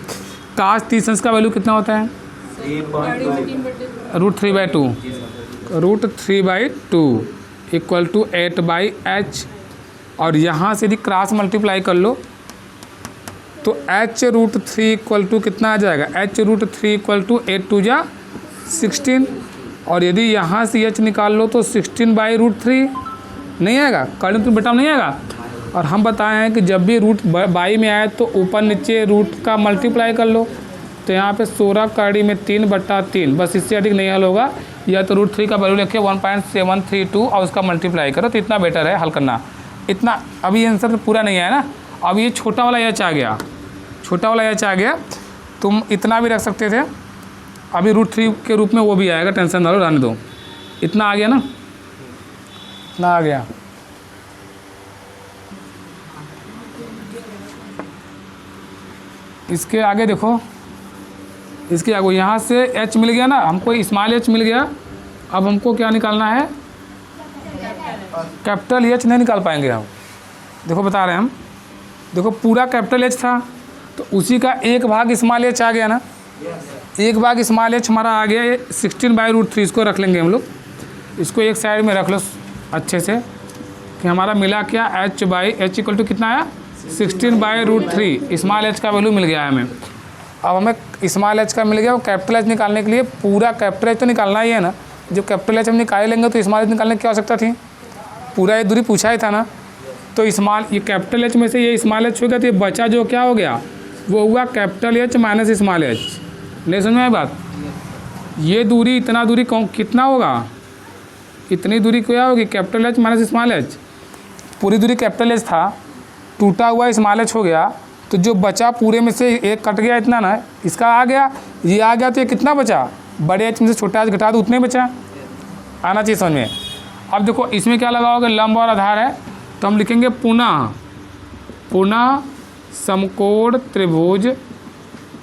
कास 30 अंश का वैल्यू कितना होता है, √3/2, √3/2 इक्वल टू 8/H। और यहाँ से यदि क्रॉस मल्टीप्लाई कर लो तो H√3 इक्वल टू कितना आ जाएगा, H√3 इक्वल टू 8 2 जा 16। और यदि यहाँ से H निकाल लो तो 16/√3 नहीं आएगा, कर्ण तो बेटा नहीं आएगा। और हम बताए हैं कि जब भी रूट बाई में आए तो ऊपर नीचे रूट का मल्टीप्लाई कर लो। तो यहाँ पे 16 कड़ी में 3/3, बस इससे अधिक नहीं हल होगा। या तो √3 का वैल्यू रखिए 1.732 और उसका मल्टीप्लाई करो, तो इतना बेटर है हल करना। इतना अभी आंसर तो पूरा नहीं आया ना, अब ये छोटा वाला H आ गया, छोटा वाला H आ गया। तुम इतना भी रख सकते थे, अभी √3 के रूप में वो भी आएगा, टेंशन ना लो, रहने दो। इतना आ गया ना, इतना आ गया। इसके आगे देखो, इसके आगे यहाँ से H मिल गया ना हमको, स्मॉल H मिल गया। अब हमको क्या निकालना है, कैपिटल H नहीं निकाल पाएंगे हम। देखो बता रहे हैं हम, देखो पूरा कैपिटल H था तो उसी का एक भाग स्मॉल H आ गया ना, एक भाग स्मॉल H हमारा आ गया। 16/√3 इसको रख लेंगे हम लोग, इसको एक साइड में रख लो अच्छे से, कि हमारा मिला क्या, H इक्वल टू कितना आया, 16/√3। स्मॉल H का वैल्यू मिल गया है हमें। अब हमें स्मॉल H का मिल गया, वो कैपिटल H निकालने के लिए पूरा कैपिटल H तो निकालना ही है ना। जब कैपिटल H हम निकाल लेंगे तो स्मॉल H निकालने की क्या आवश्यकता थी, पूरा ये दूरी पूछा ही था ना। तो स्मॉल, ये कैपिटल H में से ये स्मॉल H हो गया, तो ये बचा जो क्या हो गया, वो हुआ capital H minus small H। नहीं समझ में आई बात, ये दूरी, इतना दूरी कितना होगा, इतनी दूरी क्या होगी, capital H minus small H। पूरी दूरी कैपिटल H था, टूटा हुआ स्मॉल H हो गया, तो जो बचा पूरे में से एक कट गया, इतना ना, इसका आ गया, ये आ गया, तो ये कितना बचा, बड़े H में से छोटा H घटा दो, उतने बचा, आना चाहिए समझ में। अब देखो इसमें क्या लगाओगे, लंब और आधार है, तो हम लिखेंगे पुनः समकोण त्रिभुज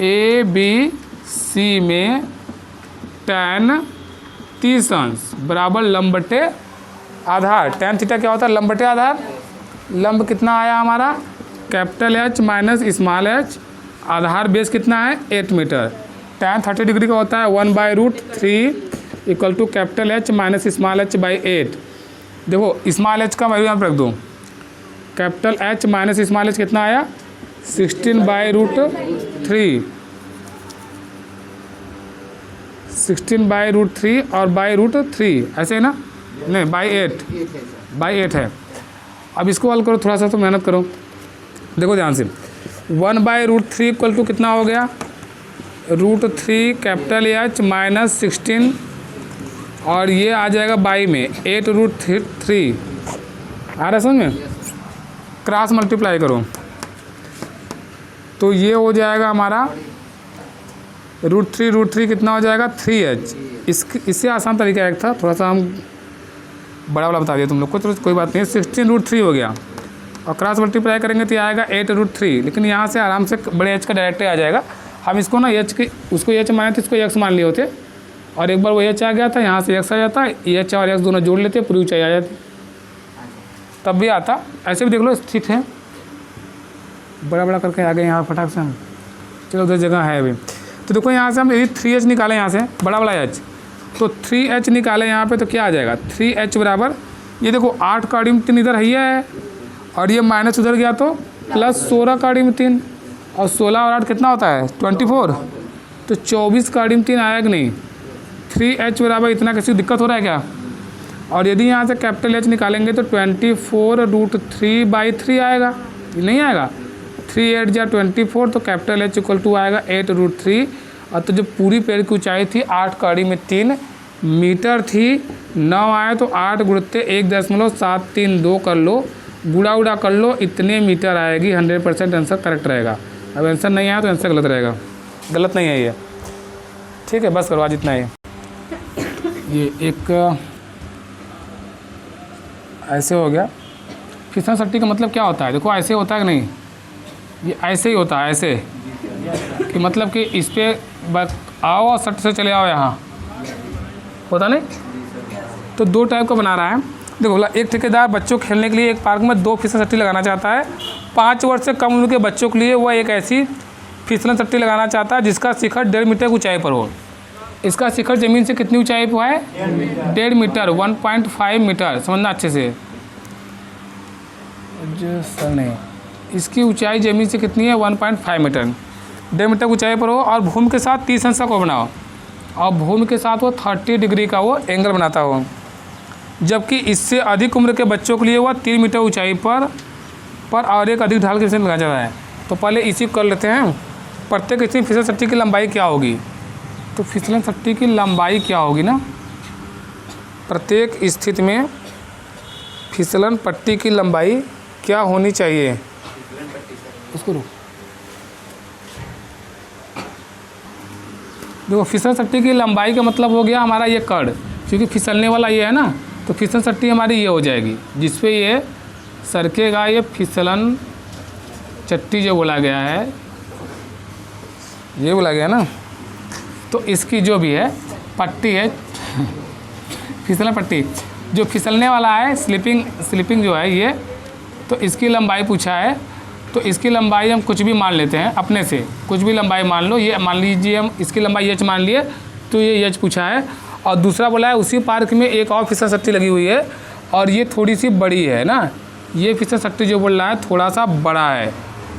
ABC में tan 30 अंश बराबर लंब बटे आधार। tan थीटा क्या होता है, लंब बटे आधार। लंब कितना आया हमारा, capital H minus small H, आधार बेस कितना है 8 मीटर। tan 30 डिग्री का होता है 1/√3 equal to capital h minus small h by 8। देखो स्मॉल एच का वैल्यू यहाँ पर रख दो, capital h minus small H कितना आया 16/√3, 16/√3 और बाई√3 ऐसे है ना, नहीं बाई 8 है। अब इसको हल करो, थोड़ा सा तो मेहनत करो, देखो ध्यान से। 1/√3 इक्वल टू कितना हो गया √3 कैपिटल एच माइनस 16 और ये आ जाएगा बाई में 8√3 आ रहा है समझ में। क्रॉस मल्टीप्लाई करो तो ये हो जाएगा हमारा √3 कितना हो जाएगा 3h। इससे आसान तरीका एक था, थोड़ा सा हम बड़ा वाला बता दिया तुम लोग को, तो कोई बात नहीं। 16√3 हो गया और क्रॉस मल्टीप्लाई करेंगे तो ये आएगा 8√3, लेकिन यहाँ से आराम से बड़े h का डायरेक्ट आ जाएगा। हम इसको ना h की उसको h माने थे, इसको x मान लिए होते और एक बार वो h आ गया था, यहाँ से x आ जाता, h और x दोनों जोड़ लेते, पूरी ऊंचाई आ जाती, तब भी आता। ऐसे भी देख लो स्थित है, बड़ा बड़ा करके आ गए यहाँ फटाक से हम। चलो उधर जगह है अभी, तो देखो यहाँ से हम यदि 3h निकालें, यहाँ से बड़ा वाला h, तो 3h निकालें यहाँ पे तो क्या आ जाएगा 3h बराबर, ये देखो 8 का आदिम 3 इधर है और ये माइनस उधर गया तो प्लस 16 का आदिम 3 और 16 और 8 कितना होता है 24, तो 24 का आदिम 3 आया कि नहीं। 3h बराबर इतना, किसी दिक्कत हो रहा है क्या। और यदि यहाँ से कैपिटल H निकालेंगे तो 24√3/3 आएगा, नहीं आएगा 3 8 जा 24, तो कैपिटल H इक्वल टू आएगा 8√3। और तो जो पूरी पेड़ की ऊंचाई थी 8 का आदिम 3 मीटर थी, 9 आए तो 8 गुणते 1.732 कर लो, गुड़ा उड़ा कर लो, इतने मीटर आएगी। 100% आंसर करेक्ट रहेगा। अब आंसर नहीं आया तो आंसर गलत रहेगा, गलत नहीं है ये, ठीक है। बस करो आज इतना ही। ये एक ऐसे हो गया। फिसल सट्टी का मतलब क्या होता है, देखो ऐसे होता है कि नहीं, ये ऐसे ही होता है, ऐसे कि मतलब कि इस पर आओ और सट से चले आओ, यहाँ होता नहीं। तो 2 टाइप का बना रहा है। देखो बोला, एक ठेकेदार बच्चों खेलने के लिए एक पार्क में 2 फिसल सट्टी लगाना चाहता है। 5 वर्ष से कम उम्र के बच्चों के लिए वह एक ऐसी फिसलन सट्टी लगाना चाहता है जिसका शिखर 1.5 मीटर की ऊंचाई पर हो। इसका शिखर ज़मीन से कितनी ऊंचाई पर है 1.5 मीटर, 1.5 मीटर, समझना अच्छे से। जो सर नहीं, इसकी ऊंचाई ज़मीन से कितनी है 1.5 मीटर, 1.5 मीटर ऊंचाई पर हो और भूमि के साथ 30 अंश का कोण बनाओ और भूमि के साथ वो 30 डिग्री का वो एंगल बनाता हो। जबकि इससे अधिक उम्र के बच्चों के लिए वह 3 मीटर ऊंचाई पर और एक अधिक ढाल के फिसल लगाया जाता है। तो पहले इसी कर लेते हैं। प्रत्येक इसमें फिसल सट्टी की लंबाई क्या होगी, तो फिसलन सट्टी की लंबाई क्या होगी ना, प्रत्येक स्थिति में फिसलन पट्टी की लंबाई क्या होनी चाहिए, उसको रुक। देखो फिसल सट्टी की लंबाई का मतलब हो गया हमारा ये कड़, क्योंकि फिसलने वाला ये है ना, तो फिसल सट्टी हमारी ये हो जाएगी जिसपे ये सरकेगा, ये फिसलन चट्टी जो बोला गया है, ये बोला गया ना। तो इसकी जो भी है पट्टी है फिसलन पट्टी, जो फिसलने वाला है स्लिपिंग जो है ये, तो इसकी लंबाई पूछा है। तो इसकी लंबाई हम कुछ भी मान लेते हैं अपने से, कुछ भी लंबाई मान लो। ये मान लीजिए हम इसकी लंबाई h मान लिए, तो ये h पूछा है। और दूसरा बोला है उसी पार्क में एक और फिसल सट्टी लगी हुई है और ये थोड़ी सी बड़ी है ना, ये फिसल सट्टी जो बोल रहा है थोड़ा सा बड़ा है,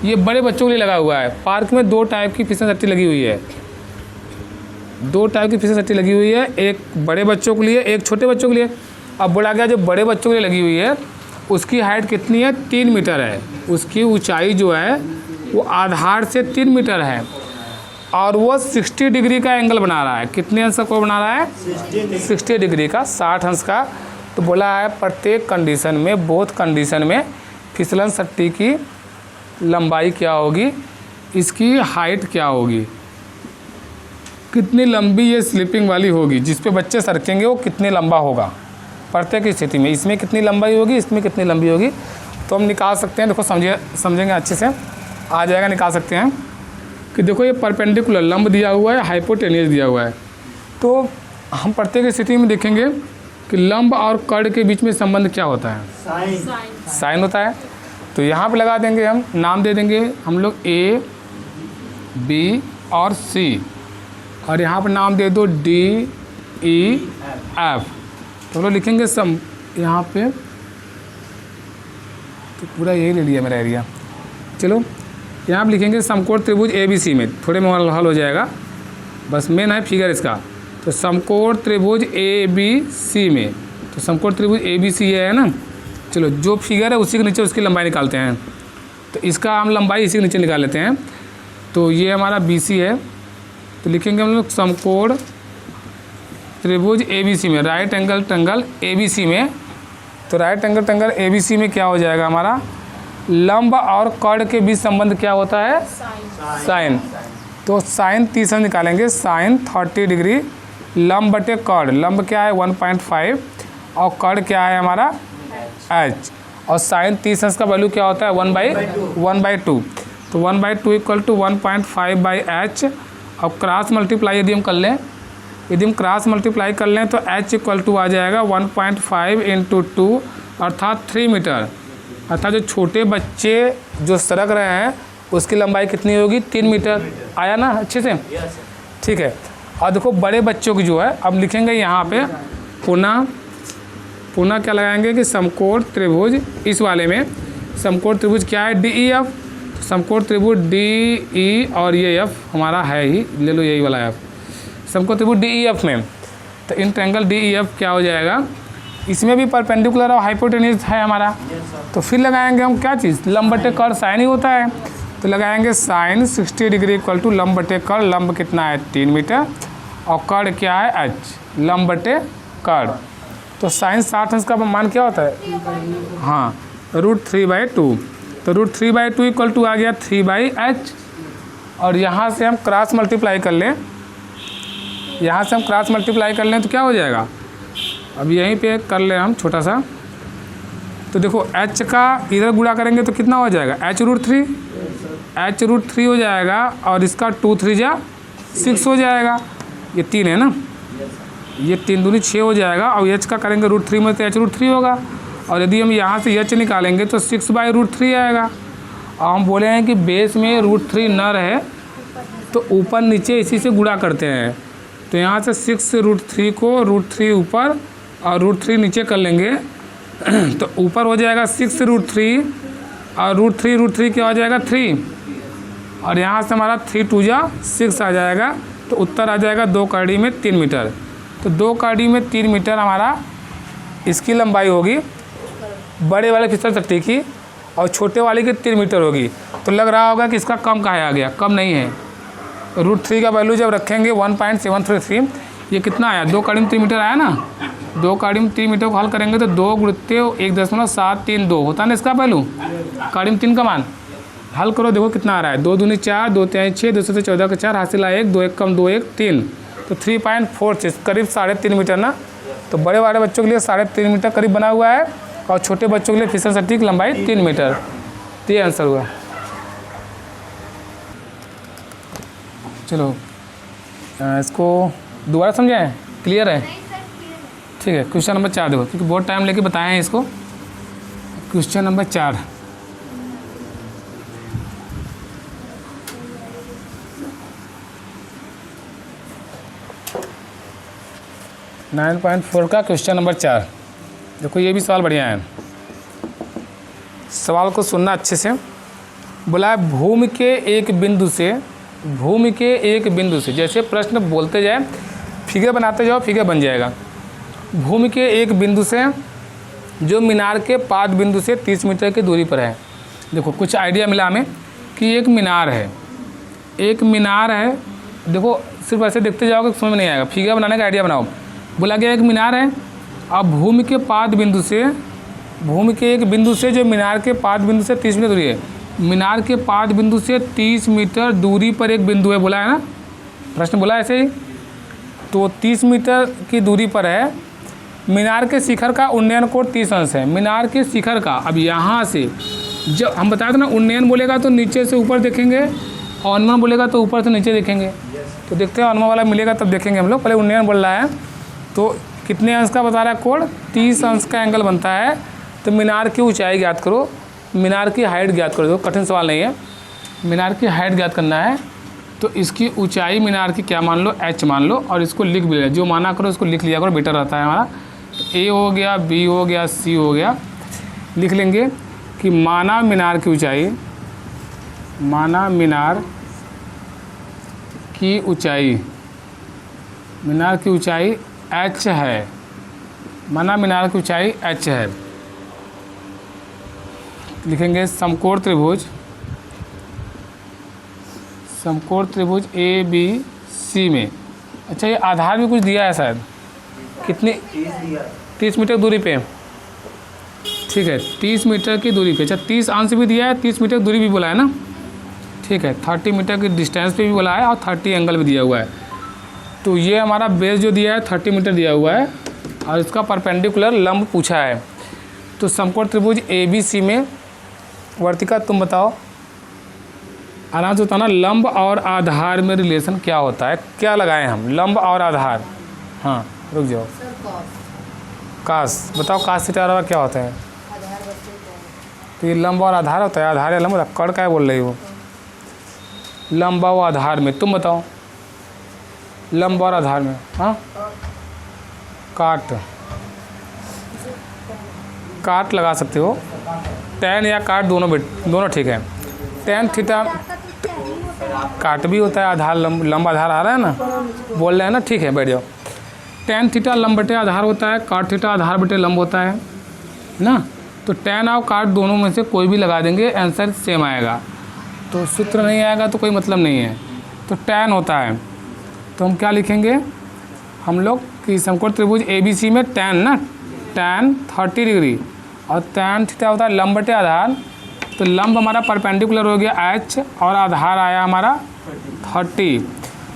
ये बड़े बच्चों के लिए लगा हुआ है। पार्क में 2 टाइप की फिसल सट्टी लगी हुई है, 2 टाइप की फिसल सट्टी लगी हुई है, एक बड़े बच्चों के लिए, एक छोटे बच्चों के लिए। अब बोला गया जो बड़े बच्चों के लिए लगी हुई है उसकी हाइट कितनी है 3 मीटर है, उसकी ऊंचाई जो है वो आधार से 3 मीटर है और वो 60 डिग्री का एंगल बना रहा है। कितने अंश का बना रहा है 60 डिग्री का, 60 अंश का। तो बोला है प्रत्येक कंडीशन में, बोथ कंडीशन में फिसलन सट्टी की लंबाई क्या होगी, इसकी हाइट क्या होगी, कितनी लंबी ये स्लिपिंग वाली होगी जिस पे बच्चे सरकेंगे वो कितने लंबा होगा प्रत्येक स्थिति में, इसमें कितनी लंबाई होगी, इसमें कितनी लंबी होगी। तो हम निकाल सकते हैं, देखो समझेंगे अच्छे से आ जाएगा। निकाल सकते हैं कि देखो ये परपेंडिकुलर लंब दिया हुआ है, हाइपोटेनियस दिया हुआ है। तो हम प्रत्येक स्थिति में देखेंगे कि लंब और कड़ के बीच में संबंध क्या होता है, साइन होता है। तो यहाँ पे लगा देंगे, हम नाम दे देंगे हम लोग A, B और C, और यहाँ पर नाम दे दो D, DEF। तो हम लोग लिखेंगे सम, यहाँ पे तो पूरा यही ले लिया मेरा एरिया। चलो यहाँ आप लिखेंगे समकोण त्रिभुज ABC में, थोड़े में हल हो जाएगा, बस मेन है फिगर इसका। तो समकोण त्रिभुज ABC में, तो समकोण त्रिभुज ABC ये है ना। चलो जो फिगर है उसी के नीचे उसकी लंबाई निकालते हैं। तो इसका हम लंबाई इसी के नीचे निकाल लेते हैं। तो ये हमारा BC है, तो लिखेंगे हम लोग समकोण त्रिभुज ABC में, राइट एंगल ट्रायंगल ABC में। तो राइट एंगल ट्रायंगल ABC में क्या हो जाएगा हमारा, लंब और कर्ण के बीच संबंध क्या होता है, साइन। तो साइन 30 निकालेंगे, साइन 30 डिग्री लंब बटे कर्ण। लंब क्या है 1.5 और कर्ण क्या है हमारा h। और साइन 30 का वैल्यू क्या होता है 1/2। तो 1/2 इक्वल टू 1.5/h। और क्रॉस मल्टीप्लाई यदि हम कर लें, कर लें तो h इक्वल टू आ जाएगा 1.5 × 2 अर्थात 3 मीटर। अर्थात जो छोटे बच्चे जो सरक रहे हैं उसकी लंबाई कितनी होगी 3 मीटर। आया ना अच्छे से, ठीक है। और देखो बड़े बच्चों की जो है, अब लिखेंगे यहाँ पे पुनः क्या लगाएंगे कि समकोण त्रिभुज, इस वाले में समकोण त्रिभुज क्या है DEF। समकोण त्रिभुज DE और ये F हमारा है ही, ले लो यही वाला F। समकोण त्रिभुज DEF में तो इन ट्रायंगल DEF क्या हो जाएगा, इसमें भी परपेंडिकुलर और हाइपोटेन्यूज है हमारा। तो फिर लगाएंगे हम क्या चीज़, लंब बटे कर्ण, साइन ही होता है। तो लगाएंगे साइन 60 डिग्री इक्वल टू लंब बटे कर्ण। लंब कितना है 3 मीटर और कर्ण क्या है h, लंब बटे कर्ण। तो साइन 60 अंश का मान क्या होता है, हाँ √3/2। तो √3/2 इक्वल टू आ गया 3/h। और यहाँ से हम क्रॉस मल्टीप्लाई कर लें, तो क्या हो जाएगा, अब यहीं पे कर लें हम छोटा सा। तो देखो h का इधर गुणा करेंगे तो कितना हो जाएगा h√3 हो जाएगा। और इसका 2 3 जा 6 हो जाएगा, ये 3 है ना, ये 3 दूनी 6 हो जाएगा। और h का करेंगे √3 में तो h√3 होगा। और यदि हम यहाँ से h निकालेंगे तो 6/√3 आएगा। और हम बोले हैं कि बेस में √3 न रहे तो ऊपर नीचे इसी से गुणा करते हैं। तो यहाँ से 6√3 को √3 ऊपर और √3 नीचे कर लेंगे तो ऊपर हो जाएगा 6√3 और √3 क्या हो जाएगा 3। और यहाँ से हमारा 3 2 जा 6 आ जाएगा। तो उत्तर आ जाएगा 2 कड़ी में 3 मीटर। तो 2 कड़ी में 3 मीटर हमारा इसकी लंबाई होगी, बड़े वाले फिसल चट्टी की, और छोटे वाले की 3 मीटर होगी। तो लग रहा होगा कि इसका कम कहाँ आ गया, कम नहीं है। √3 का वैल्यू जब रखेंगे 1.733, ये कितना आया 2 कड़ी में 3 मीटर आया ना। 2 कड़ी में 3 मीटर को हल करेंगे तो 2 गुणित 1.732 होता है ना इसका वैल्यू, कड़ी में 3 का मान। हल करो देखो कितना आ रहा है, 2 दूनी 4, 2 3 6, 2 से 14 का 4, हासिल आया 1, 2 1 कम 2 1 3। तो 3.46 करीब 3.5 मीटर ना। तो बड़े वाले बच्चों के लिए 3.5 मीटर करीब बना हुआ है, और छोटे बच्चों के लिए फिसल चट्टी की लंबाई 3 मीटर। तो ये आंसर हुआ। चलो इसको दोबारा समझाएं, क्लियर है, ठीक है। क्वेश्चन नंबर 4 देखो, क्योंकि बहुत टाइम लेके बताए हैं इसको। क्वेश्चन नंबर 4, नाइन 9.4 का क्वेश्चन नंबर 4। देखो ये भी सवाल बढ़िया है, सवाल को सुनना अच्छे से। बोला है भूमि के एक बिंदु से, जैसे प्रश्न बोलते जाए फिगर बनाते जाओ, फिगर बन जाएगा। भूमि के एक बिंदु से जो मीनार के पाद बिंदु से 30 मीटर की दूरी पर है। देखो कुछ आइडिया मिला हमें कि एक मीनार है। देखो सिर्फ ऐसे देखते जाओगे समझ में नहीं आएगा, फिगर बनाने का आइडिया बनाओ। बोला गया एक मीनार है, अब भूमि के एक बिंदु से जो मीनार के पाद बिंदु से 30 मीटर दूरी है। मीनार के पाद बिंदु से 30 मीटर दूरी पर एक बिंदु है, बोला है ना, प्रश्न बोला ऐसे ही। तो 30 मीटर की दूरी पर है। मीनार के शिखर का उन्नयन कोण 30 अंश है। मीनार के शिखर का, अब यहाँ से जब हम बताए थे ना, उन्नयन बोलेगा तो नीचे से ऊपर देखेंगे, और अनुमान बोलेगा तो ऊपर से नीचे देखेंगे। तो देखते हैं अनुमान वाला मिलेगा तब देखेंगे हम लोग। पहले उन्नयन बोल रहा है तो कितने अंश का बता रहा है कोण, 30 अंश का एंगल बनता है। तो मीनार की ऊंचाई ज्ञात करो, मीनार की हाइट ज्ञात करो। कठिन सवाल नहीं है, मीनार की हाइट ज्ञात करना है। तो इसकी ऊंचाई मीनार की क्या मान लो, h मान लो, और इसको लिख भी ले, जो माना करो उसको लिख लिया करो, बेटर रहता है हमारा। a हो गया, b हो गया, c हो गया। लिख लेंगे कि माना मीनार की ऊंचाई, माना मीनार की ऊंचाई, मीनार की ऊंचाई h है, माना मीनार की ऊंचाई h है। लिखेंगे समकोण त्रिभुज, समकोण त्रिभुज ए बी सी में, अच्छा ये आधार भी कुछ दिया है शायद, कितनी 30 मीटर दूरी पे, ठीक है 30 मीटर की दूरी पे, अच्छा 30 अंश भी दिया है, 30 मीटर की दूरी भी बोला है ना, ठीक है 30 मीटर की डिस्टेंस पे भी बोला है और 30 एंगल भी दिया हुआ है। तो ये हमारा बेस जो दिया है 30 मीटर दिया हुआ है और इसका परपेंडिकुलर लंब पूछा है। तो समकोण त्रिभुज ए बी सी में वर्तिका तुम बताओ, आराम से बताना, लंब और आधार में रिलेशन क्या होता है, क्या लगाएं हम, लंब और आधार। हाँ रुक जाओ, कास बताओ, कास थीटा और क्या होता है, तो ये लंब और आधार होता है, आधार या लंब होता है, कड़ क्या बोल रही हो, लंब और आधार में, तुम बताओ लंब और आधार में। हाँ काट, काट लगा सकते हो, टैन या काट दोनों ठीक है। टैन थीटा काट भी होता है, आधार लंब आधार आ रहा है ना, बोल रहे हैं ना, ठीक है बैठ जाओ। टैन थीटा लंब बटे आधार होता है, काट थीटा आधार बटे लंब होता है ना। तो टैन और काट दोनों में से कोई भी लगा देंगे, आंसर सेम आएगा। तो सूत्र नहीं आएगा तो कोई मतलब नहीं है। तो टैन होता है, तो हम क्या लिखेंगे हम लोग कि समकोण त्रिभुज ए बी सी में टैन ना, टैन 30 डिग्री और टैन थीटा होता है लंब बटे आधार। तो लंब हमारा परपेंडिकुलर हो गया h और आधार आया हमारा 30।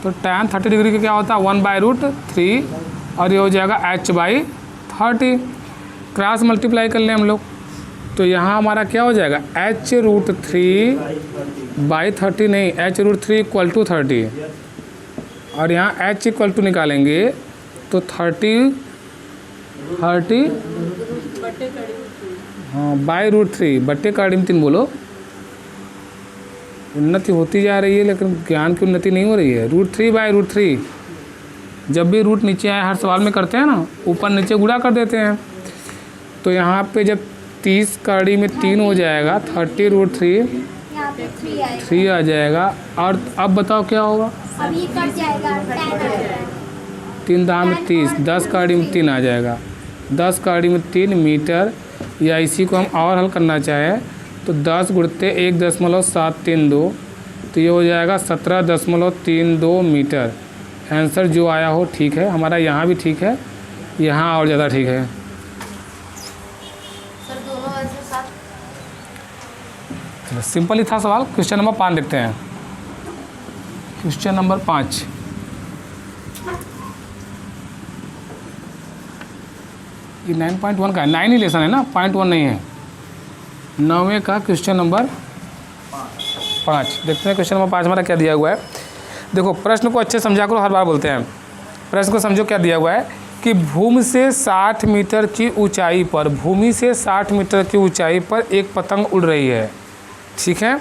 तो टैन 30 डिग्री का क्या होता है 1/√3 और ये हो जाएगा h/30। क्रॉस मल्टीप्लाई कर लें हम लोग, तो यहाँ हमारा क्या हो जाएगा h√3/30 नहीं, h√3 = 30 और यहाँ h = निकालेंगे तो 30 हाँ /√3 बट्टे का 3 बोलो। उन्नति होती जा रही है लेकिन ज्ञान की उन्नति नहीं हो रही है। √3/√3, जब भी रूट नीचे आए हर सवाल में करते हैं ना, ऊपर नीचे गुणा कर देते हैं। तो यहाँ पे जब 30 का 3 हो जाएगा 30√3 3 आ जाएगा। और अब बताओ क्या होगा, अब ये कट जाएगा, 10 आ जाएगा। 3 दाम में 30, 10 का 3 आ जाएगा, 10 का 3 मीटर। या इसी को हम और हल करना चाहें तो 10 गुणते 1.732, तो ये हो जाएगा 17.32 मीटर। आंसर जो आया हो ठीक है, हमारा यहाँ भी ठीक है, यहाँ और ज़्यादा ठीक है। सर दोनों आंसर साथ। सिंपल ही था सवाल। क्वेश्चन नंबर 5 देखते हैं। क्वेश्चन नंबर 5, ये 9.1 का है, 9 ही लेसन है ना, 0.1 नहीं है। 9वें का क्वेश्चन नंबर 5 देखते हैं। क्वेश्चन नंबर 5 हमारा क्या दिया हुआ है, देखो प्रश्न को अच्छे समझा करो, हर बार बोलते हैं। प्रश्न को समझो, क्या दिया हुआ है कि भूमि से 60 मीटर की ऊंचाई पर, भूमि से 60 मीटर की ऊंचाई पर एक पतंग उड़ रही है, ठीक है।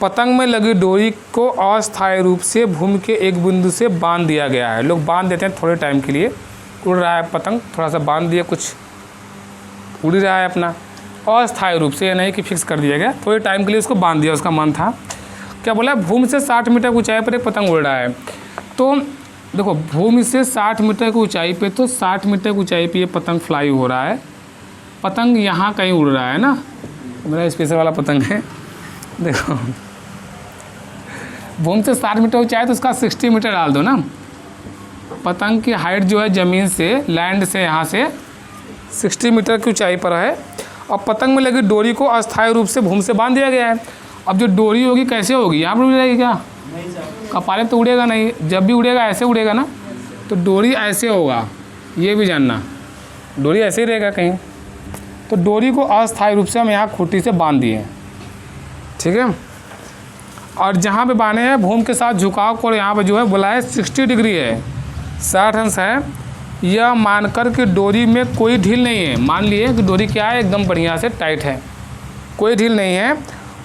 पतंग में लगी डोरी को अस्थायी रूप से भूमि के एक बिंदु से बांध दिया गया है। लोग बांध देते हैं थोड़े टाइम के लिए, उड़ रहा है पतंग, थोड़ा सा बांध दिया, कुछ उड़ रहा है अपना, अस्थायी रूप से, ये नहीं कि फिक्स कर दिया गया, थोड़े टाइम के लिए उसको बांध दिया, उसका मन था। क्या बोला, भूमि से 60 मीटर की ऊंचाई पर एक पतंग उड़ रहा है। तो देखो भूमि से 60 मीटर की ऊंचाई पे, तो 60 मीटर की ऊंचाई पे ये पतंग फ्लाई हो रहा है। पतंग यहाँ कहीं उड़ रहा है ना, मेरा स्पेशल वाला पतंग है। देखो भूमि से 60 मीटर ऊंचाई तो उसका 60 मीटर डाल दो ना। पतंग की हाइट जो है ज़मीन से, लैंड से, यहाँ से 60 मीटर की ऊंचाई पर है और पतंग में लगी डोरी को अस्थायी रूप से भूमि से बांध दिया गया है। अब जो डोरी होगी कैसे होगी, यहाँ पर उड़ जाएगी क्या, कपाले तो उड़ेगा नहीं, जब भी उड़ेगा ऐसे उड़ेगा ना, तो डोरी ऐसे होगा, ये भी जानना, डोरी ऐसे ही रहेगा कहीं। तो डोरी को अस्थायी रूप से हम यहाँ खूंटी से बांध दिए, ठीक है। और जहाँ पे बांधे हैं भूमि के साथ झुकाव को यहाँ पे जो है बोला है 60 डिग्री है, 60 अंश है। यह मानकर कि डोरी में कोई ढील नहीं है, मान लिए कि डोरी क्या है, एकदम बढ़िया से टाइट है, कोई ढील नहीं है।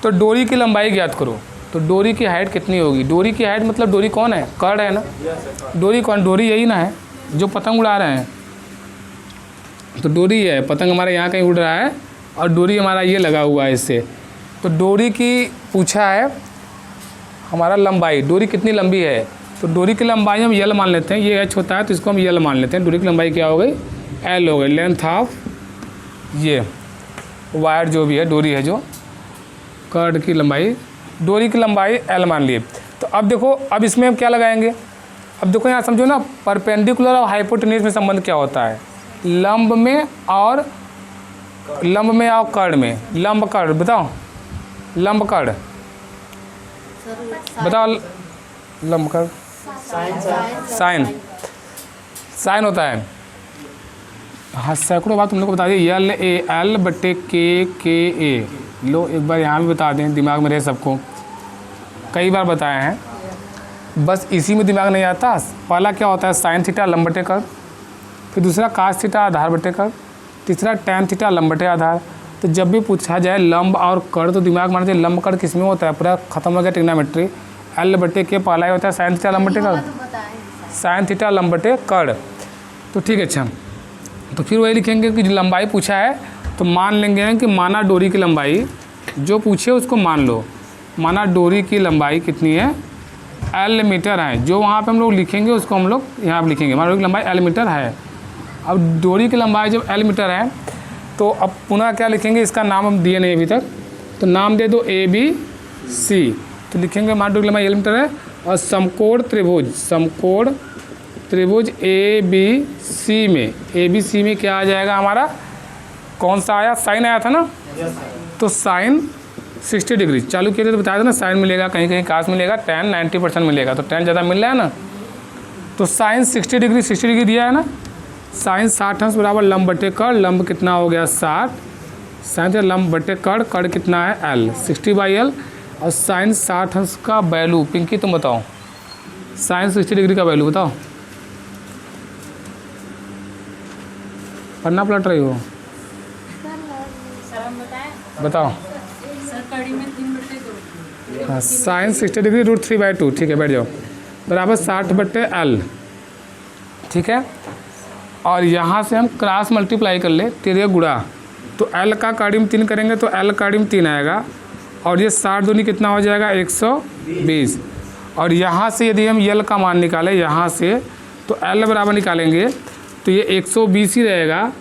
तो डोरी की लंबाई ज्ञात करो। तो डोरी की हाइट कितनी होगी? डोरी की हाइट मतलब डोरी कौन है? कर्ड है ना। डोरी कौन? डोरी यही ना है जो पतंग उड़ा रहे हैं, तो डोरी है। पतंग हमारे यहाँ कहीं उड़ रहा है और डोरी हमारा ये लगा हुआ है इससे। तो डोरी की पूछा है हमारा लंबाई, डोरी कितनी लंबी है, तो डोरी की लंबाई हम यल मान लेते हैं। ये एच होता है तो इसको हम यल मान लेते हैं। डोरी की लंबाई क्या हो गई? एल हो गई। लेंथ ऑफ ये वायर जो भी है, डोरी है जो, कर्ड की लंबाई, डोरी की लंबाई एल मान लिए। तो अब देखो, अब इसमें हम क्या लगाएंगे? अब देखो यहाँ समझो ना, परपेंडिकुलर और हाइपोटेन्यूज में संबंध क्या होता है? लंब में और कर्ड में। लंब कर्ड बताओ, लंब कर्ड बताओ, लंब कर्ड साइन होता है। हाँ, सैकड़ों बार तुम लोग को बता दिए, यल ए एल बटे के ए। लो एक बार यहाँ भी बता दें, दिमाग में रहे सबको, कई बार बताए हैं, बस इसी में दिमाग नहीं आता। पहला क्या होता है? साइन थीटा लंब बटे कर्ड, फिर दूसरा कास थीटा आधार बटे कर्ड, तीसरा टैन थीटा लंब बटे आधार। तो जब भी पूछा जाए लंब और कर्ड तो दिमाग मानते हैं लंब कर्ड किस में होता है, पूरा खत्म हो गया ट्रिग्नोमेट्री। एल बटे के पहला ही होता है साइन थीटा लंब बटे कर्ड, साइन थीटा लंब बटे कर्ड। तो ठीक है, अच्छा, तो फिर वही लिखेंगे कि लंबाई पूछा है तो मान लेंगे कि माना डोरी की लंबाई, जो पूछे उसको मान लो। माना डोरी की लंबाई कितनी है? एल मीटर है। जो वहाँ पे हम लोग लिखेंगे उसको हम लोग यहाँ पर लिखेंगे। माना डोरी की लंबाई एल मीटर है। अब डोरी की लंबाई जब एल मीटर है तो अब पुनः क्या लिखेंगे? इसका नाम हम दिए नहीं अभी तक, तो नाम दे दो ए बी सी। तो लिखेंगे माना डोरी की लंबाई एल मीटर है और समकोण त्रिभुज ए बी सी में क्या आ जाएगा हमारा? कौन सा आया? साइन आया था ना। तो साइन 60 डिग्री चालू किए थे तो बताया था ना, साइन मिलेगा, कहीं कहीं कास मिलेगा, टैन 90% मिलेगा। तो टैन ज़्यादा मिल रहा है ना, तो साइन 60 डिग्री दिया है ना। साइन 60 अंश बराबर लंब बटे कर्ड। लंब कितना हो गया? 60। साइन से लंब बटे कर्ड कितना है? L, 60/L। और साइन 60 अंश का वैल्यू, पिंकी तुम बताओ, साइन 60 डिग्री का वैल्यू बताओ। पढ़ना पलट रही हो? बताओ। हाँ, साइन 60 डिग्री √3/2, ठीक है, बैठ जाओ, बराबर 60/L, ठीक है। और यहाँ से हम क्रॉस मल्टीप्लाई कर ले, तेरे गुणा, तो L का काड़ीम 3 करेंगे तो L काड़ीम 3 आएगा, और ये 60 दूनी कितना हो जाएगा? 120। और यहाँ से यदि हम L का मान निकालें यहाँ से, तो L बराबर निकालेंगे तो ये 120 ही रहेगा।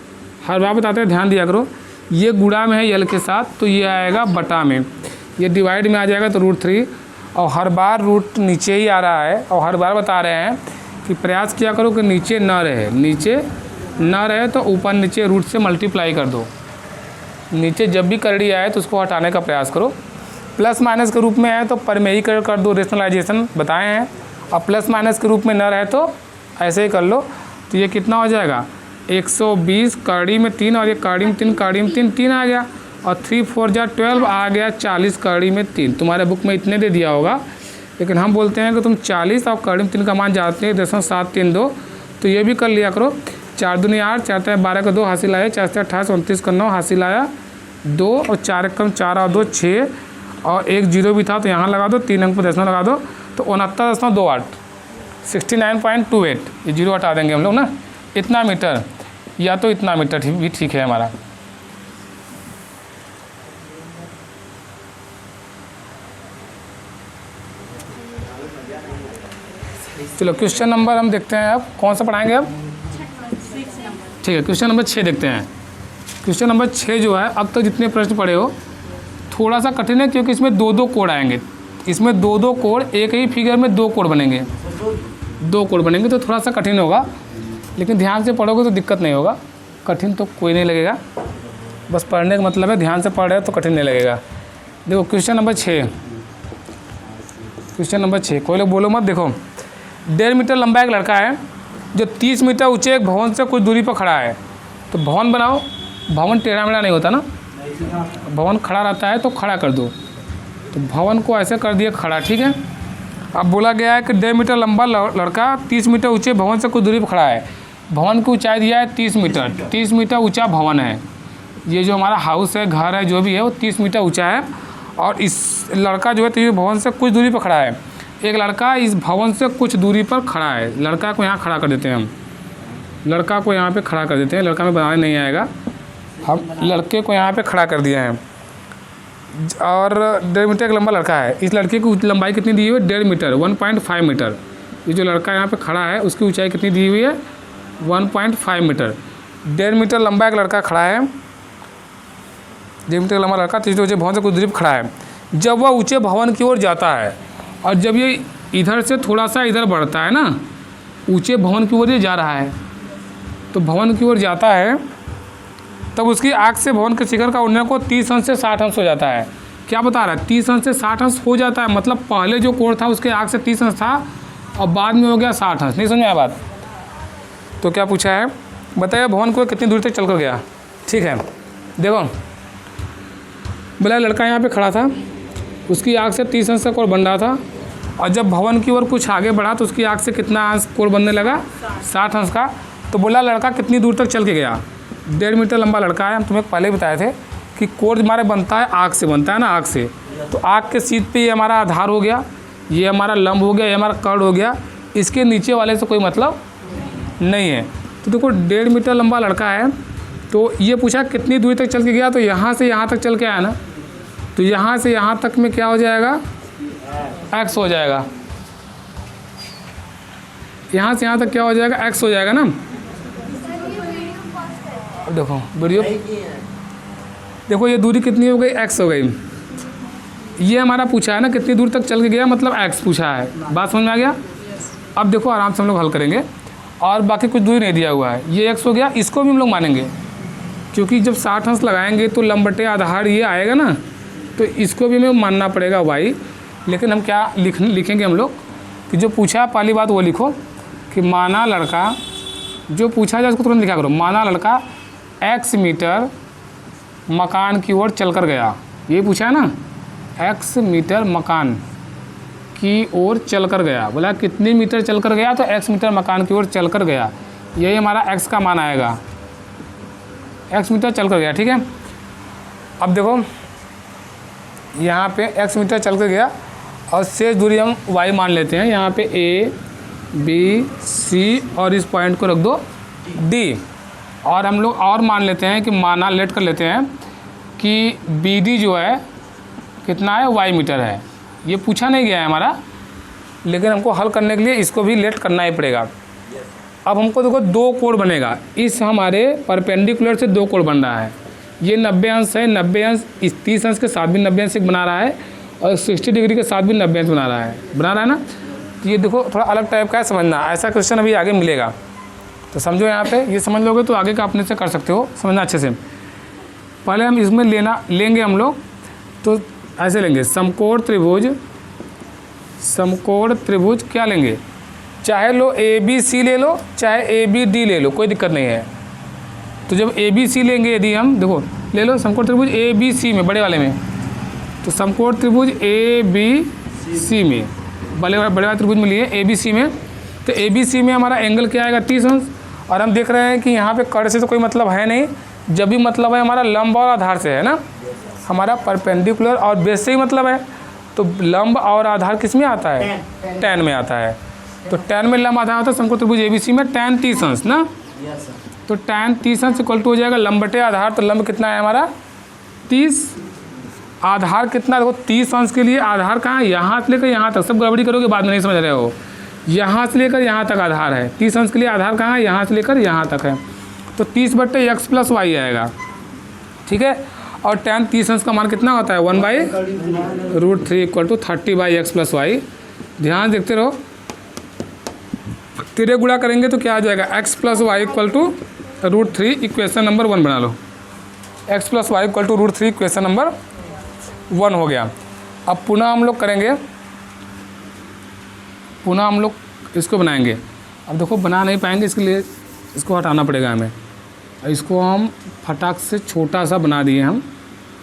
हर बार बताते हैं, ध्यान दिया करो, ये गुणा में है L के साथ, तो ये आएगा बटा में, ये डिवाइड में आ जाएगा तो √3। और हर बार रूट नीचे ही आ रहा है, और हर बार बता रहे हैं कि प्रयास किया करो कि नीचे न रहे, तो ऊपर नीचे रूट से मल्टीप्लाई कर दो। नीचे जब भी करड़ी आए तो उसको हटाने का प्रयास करो। प्लस माइनस के रूप में है तो परमेयी कर दो, रेशनलाइजेशन बताए हैं। और प्लस माइनस के रूप में न रहे तो ऐसे ही कर लो। तो ये कितना हो जाएगा? 120 करड़ी में 3, और ये करड़ी में 3 आ गया, और 3 4 जा 12 आ गया, 40 करड़ी में 3। तुम्हारे बुक में इतने दे दिया होगा, लेकिन हम बोलते हैं कि तुम 40 और करड़ी में 3 का मान जानते हैं, 0.732। तो ये भी कर लिया करो। 4 दूनी 8, 4 3 12 का 2 हासिल आया, 4 से 28 29 का 9 हासिल आया 2, और 4 कम 4 और 2 6, और एक जीरो भी था तो यहाँ लगा दो, 3 अंक पर दशमलव लगा दो, तो 69.28 69.28। ये जीरो हटा देंगे हम लोग ना। इतना मीटर या तो इतना मीटर भी ठीक है हमारा। चलो क्वेश्चन नंबर हम देखते हैं, अब कौन सा पढ़ाएंगे अब? ठीक है, क्वेश्चन नंबर 6 देखते हैं। क्वेश्चन नंबर 6 जो है, अब तक जितने प्रश्न पढ़े हो थोड़ा सा कठिन है, क्योंकि इसमें 2 कोड आएंगे। इसमें 2 कोड, एक ही फिगर में 2 कोड बनेंगे, 2 कोड बनेंगे, तो थोड़ा सा कठिन होगा, लेकिन ध्यान से पढ़ोगे तो दिक्कत नहीं होगा। कठिन तो कोई नहीं लगेगा, बस पढ़ने का मतलब है ध्यान से पढ़ रहे हो तो कठिन नहीं लगेगा। देखो क्वेश्चन नंबर 6, कोई लोग बोलो मत। देखो 1.5 मीटर लंबा एक लड़का है जो 30 मीटर ऊंचे एक भवन से कुछ दूरी पर खड़ा है। तो भवन बनाओ, भवन टेढ़ा मेढ़ा नहीं होता ना, भवन खड़ा रहता है तो खड़ा कर दो। तो भवन को ऐसे कर दिया खड़ा, ठीक है। अब बोला गया है कि 1.5 मीटर लंबा लड़का 30 मीटर ऊंचे भवन से कुछ दूरी पर खड़ा है। भवन की ऊंचाई दिया है 30 मीटर, 30 मीटर ऊंचा भवन है। ये जो हमारा हाउस है, घर है, जो भी है वो 30 मीटर ऊंचा है, और इस लड़का जो है तो ये भवन से कुछ दूरी पर खड़ा है। एक लड़का इस भवन से कुछ दूरी पर खड़ा है। लड़का को यहाँ खड़ा कर देते हैं हम, लड़का को यहाँ पे खड़ा कर देते हैं। लड़का में बनाने नहीं आएगा, हम लड़के को यहाँ पे खड़ा कर दिया है। और 1.5 मीटर का लंबा लड़का है। इस लड़के की लंबाई कितनी दी हुई है? 1.5 मीटर, 1.5 मीटर। ये जो लड़का यहाँ पे खड़ा है उसकी ऊंचाई कितनी दी हुई है? 1.5 मीटर। 1.5 मीटर लंबा एक लड़का खड़ा है, 1.5 मीटर लंबा लड़का तीसरे ऊंचे भवन से कुछ दूरी पर खड़ा है। जब वह ऊंचे भवन की ओर जाता है और जब ये इधर से थोड़ा सा इधर बढ़ता है ना, ऊंचे भवन की ओर ये जा रहा है, तो भवन की ओर जाता है, तब उसकी आँख से भवन के शिखर का उड़ने को 30 अंश से 60 अंश हो जाता है। क्या बता रहा है? 30 अंश से 60 अंश हो जाता है, मतलब पहले जो कोण था उसके आँख से 30 अंश था और बाद में हो गया 60 अंश। नहीं समझ में आया बात? तो क्या पूछा है बताइए, भवन को कितनी दूर तक चल कर गया? ठीक है, देखो बोला लड़का यहाँ पे खड़ा था, उसकी आँख से 30 अंश का कोण बन रहा था, और जब भवन की ओर कुछ आगे बढ़ा तो उसकी आँख से कितना अंश कोण बनने लगा? 60 अंश का। तो बोला लड़का कितनी दूर तक चल के गया? 1.5 मीटर लंबा लड़का है। हम तुम्हें पहले ही बताए थे कि कोण हमारे बनता है आँख से, बनता है ना आँख से। तो आँख के सीध पे ये हमारा आधार हो गया, ये हमारा लंब हो गया, ये हमारा कर्ण हो गया। इसके नीचे वाले से कोई मतलब नहीं है। तो देखो 1.5 मीटर लंबा लड़का है, तो ये पूछा कितनी दूरी तक चल के गया, तो यहाँ से यहाँ तक चल के आया ना, तो यहाँ से यहाँ तक में क्या हो जाएगा? x हो जाएगा। यहाँ से यहाँ तक क्या हो जाएगा? x हो जाएगा ना। अब देखो वीडियो, देखो ये दूरी कितनी हो गई? x हो गई। ये हमारा पूछा है ना कितनी दूर तक चल के गया, मतलब x पूछा है। बात समझ में आ गया? अब देखो आराम से हम लोग हल करेंगे, और बाकी कुछ दूरी नहीं दिया हुआ है। ये x हो गया, इसको भी हम लोग मानेंगे, क्योंकि जब 60 अंश लगाएंगे तो लंब बटे आधार ये आएगा ना, तो इसको भी हमें मानना पड़ेगा y। लेकिन हम क्या लिखेंगे हम लोग कि जो पूछा पहली बात वो लिखो कि माना लड़का, जो पूछा जाए उसको तुरंत लिखा करो। माना लड़का x मीटर मकान की ओर चल कर गया। ये पूछा है ना, x मीटर मकान की ओर चल कर गया। बोला कितने मीटर चल कर गया? तो x मीटर मकान की ओर चल कर गया। यही हमारा x का मान आएगा, x मीटर चल कर गया। ठीक है, अब देखो यहाँ पे x मीटर चल कर गया और शेष दूरी हम y मान लेते हैं। यहाँ पे a b c और इस पॉइंट को रख दो d। और हम लोग और मान लेते हैं कि माना लेट कर लेते हैं कि BD जो है कितना है? y मीटर है। ये पूछा नहीं गया है हमारा, लेकिन हमको हल करने के लिए इसको भी लेट करना ही पड़ेगा। अब हमको देखो दो कोण बनेगा, इस हमारे परपेंडिकुलर से दो कोण बन रहा है। ये 90 अंश है, 90 अंश इस 30 अंश के साथ भी 90 अंश बना रहा है, और 60 डिग्री के साथ भी 90 अंश बना रहा है ना। तो ये देखो थोड़ा अलग टाइप का है, समझना। ऐसा क्वेश्चन अभी आगे मिलेगा तो समझो, यहाँ पे ये समझ लोगे तो आगे का अपने से कर सकते हो, समझना अच्छे से। पहले हम इसमें लेंगे हम लोग, तो ऐसे लेंगे समकोण त्रिभुज। समकोण त्रिभुज क्या लेंगे? चाहे लो ABC ले लो, चाहे ABD ले लो, कोई दिक्कत नहीं है। तो जब ABC लेंगे, यदि हम देखो ले लो समकोण त्रिभुज ABC में, बड़े वाले में, तो समकोण त्रिभुज ABC में, बड़े वाले त्रिभुज में लिए ABC में, तो ABC में हमारा एंगल क्या आएगा? 30 अंश। और हम देख रहे हैं कि यहाँ पे कर्ण से तो कोई मतलब है नहीं, जब भी मतलब है हमारा लंब और आधार से है ना, हमारा परपेंडिकुलर और बेस से ही मतलब है। तो लंब और आधार किस में आता है? tan में आता है। तो tan में लंब आधार होता है समकोण त्रिभुज ABC में tan 30 अंश ना। तो tan 30 अंश इक्वल टू हो जाएगा लंब बटे आधार। तो लंब कितना है हमारा? 30। आधार कितना? देखो 30 अंश के लिए आधार कहाँ है? यहाँ से लेकर यहाँ तक। सब गड़बड़ी करोगे बाद में नहीं समझ रहे हो। यहाँ से लेकर यहाँ तक आधार है। 30 अंश के लिए आधार कहाँ है? यहाँ से लेकर यहाँ तक है। तो 30 बटे x प्लस वाई आएगा। ठीक है, और tan 30 अंश का मान कितना होता है? 1/√3 equal to 30/x plus Y. ध्यान देखते रहो, तिरे गुणा करेंगे तो क्या आ जाएगा? x plus y equal to √3। Equation number 1 बना लो। x plus y equal to √3 equation number 1 हो गया। अब पुनः हम लोग करेंगे, पुनः हम लोग इसको बनाएंगे। अब देखो बना नहीं पाएंगे, इसके लिए इसको हटाना पड़ेगा हमें। इसको हम फटाक से छोटा सा बना दिए हम।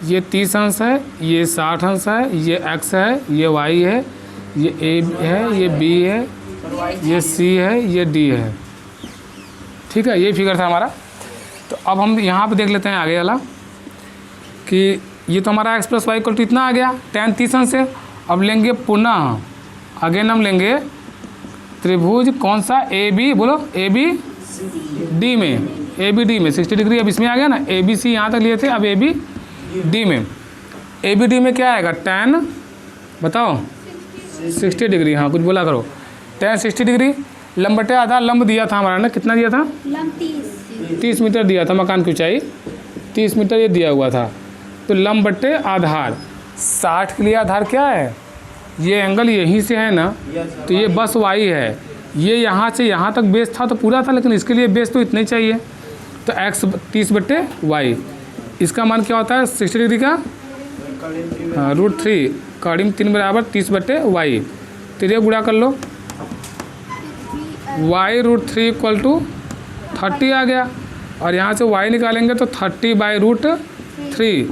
ये 30 अंश है, ये 60 अंश है, ये x है, ये y है, ये a है, ये b है, ये c है, ये d है। ठीक है, ये फिगर था हमारा। तो अब हम यहाँ पे देख लेते हैं आगे वाला कि ये तो हमारा x plus y equal to इतना आ गया tan 30 अंश से। अब लेंगे पुनः, अगेन हम लेंगे त्रिभुज कौन सा, ए बी, बोलो ए बी डी में, ए बी डी में 60 डिग्री। अब इसमें आ गया ना, ए बी सी यहाँ तक लिए थे, अब ए बी डी में, ए बी डी में क्या आएगा, tan, बताओ 60 डिग्री, हाँ कुछ बोला करो, tan 60 डिग्री। लंब बटे आधार, लंब दिया था हमारा ना, कितना दिया था, लंब 30 मीटर दिया था, मकान की ऊंचाई 30 मीटर ये दिया हुआ था। तो लंब बटे आधार 60 के लिए आधार क्या है, ये एंगल यहीं से है ना, तो ये बस वाई है। ये यहाँ से यहाँ तक बेस था तो पूरा था, लेकिन इसके लिए बेस तो इतना ही चाहिए। तो x 30 बटे वाई, इसका मान क्या होता है 60 डिग्री का, हाँ √3 काड़ीम 3 बराबर 30 बटे वाई। तो ये गुणा कर लो, y √3 इक्वल टू 30 आ गया, और यहाँ से y निकालेंगे तो 30 बाई √3,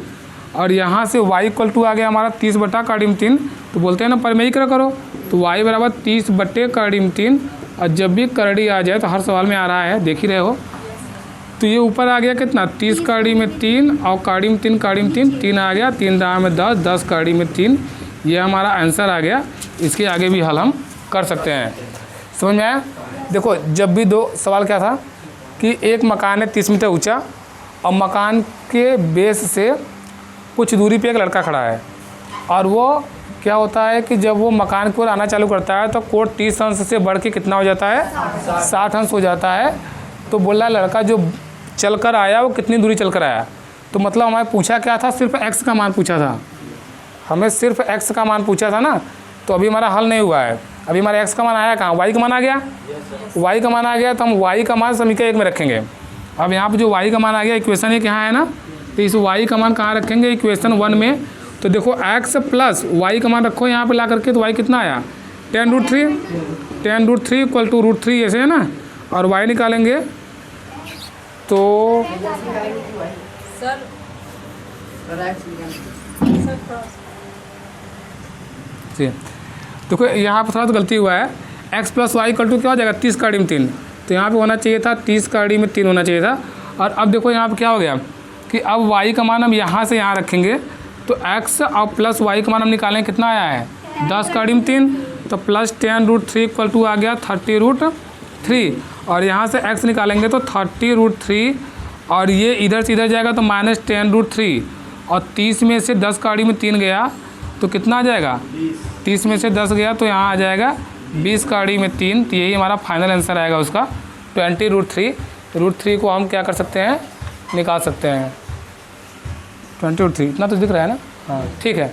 और यहाँ से y इक्वल टू आ गया हमारा 30 बटा काड़ीम 3। तो बोलते हैं ना परिमेय करो, तो y बराबर 30 बटे काड़ीम 3। और जब भी करड़ी आ जाए, तो हर सवाल में आ रहा है, देख ही रहे हो, तो ये ऊपर आ गया कितना 30 काड़ी में 3 और काड़ीम 3 3 आ गया, 3 दाम में 10, 10 काड़ी में 3, ये हमारा आंसर आ गया। इसके आगे भी हल हम कर सकते हैं। समझ में आया। देखो जब भी दो सवाल क्या था कि एक मकान है 30 मीटर ऊंचा, और मकान के बेस से कुछ दूरी पे एक लड़का खड़ा है, और वो क्या होता है कि जब वो मकान की ओर आना चालू करता है तो कोण 30 अंश से बढ़ के कितना हो जाता है, 60 अंश हो जाता है। तो बोला लड़का जो चल कर आया वो कितनी दूरी चल कर आया, तो मतलब हमारे पूछा क्या था, सिर्फ x का मान पूछा था, हमें सिर्फ x का मान पूछा था ना। तो अभी हमारा हल नहीं हुआ है, अभी हमारा x का मान आया कहाँ, y का मान आ गया, y का मान आ गया, तो हम y का मान समीकरण 1 में रखेंगे। अब यहाँ पर जो y का मान आ गया इक्वेशन 1 यहाँ है ना, तो इस y का मान कहाँ रखेंगे, इक्वेशन 1 में। तो देखो x प्लस y का मान रखो यहाँ पे ला करके, तो y कितना आया tan √3 इक्वल टू √3 ऐसे है ना, और y निकालेंगे तो जी देखो यहाँ पर थोड़ा तो गलती हुआ है, x plus y equal to क्या हो जाएगा 30 काड़ीम 3, तो यहाँ पे होना चाहिए था 30 काड़ीम 3 होना चाहिए था। और अब देखो यहाँ पे क्या हो गया कि अब y का मान हम यहाँ से यहाँ रखेंगे, तो x और प्लस y का मान हम निकालें, कितना आया है 10 काड़ीम 3, तो प्लस tan √3 इक्वल टू आ गया 30√3, और यहाँ से x निकालेंगे तो 30√3, और ये इधर से इधर जाएगा तो माइनस tan √3, और 30 में से 10 काड़ी में 3 गया तो कितना आ जाएगा 30 में से 10 गया तो यहाँ आ जाएगा 20 काड़ी में 3। तो यही हमारा फाइनल आंसर आएगा उसका 20√3। √3 को हम क्या कर सकते हैं, निकाल सकते हैं 20√3, इतना तो दिख रहा है ना, हाँ ठीक है।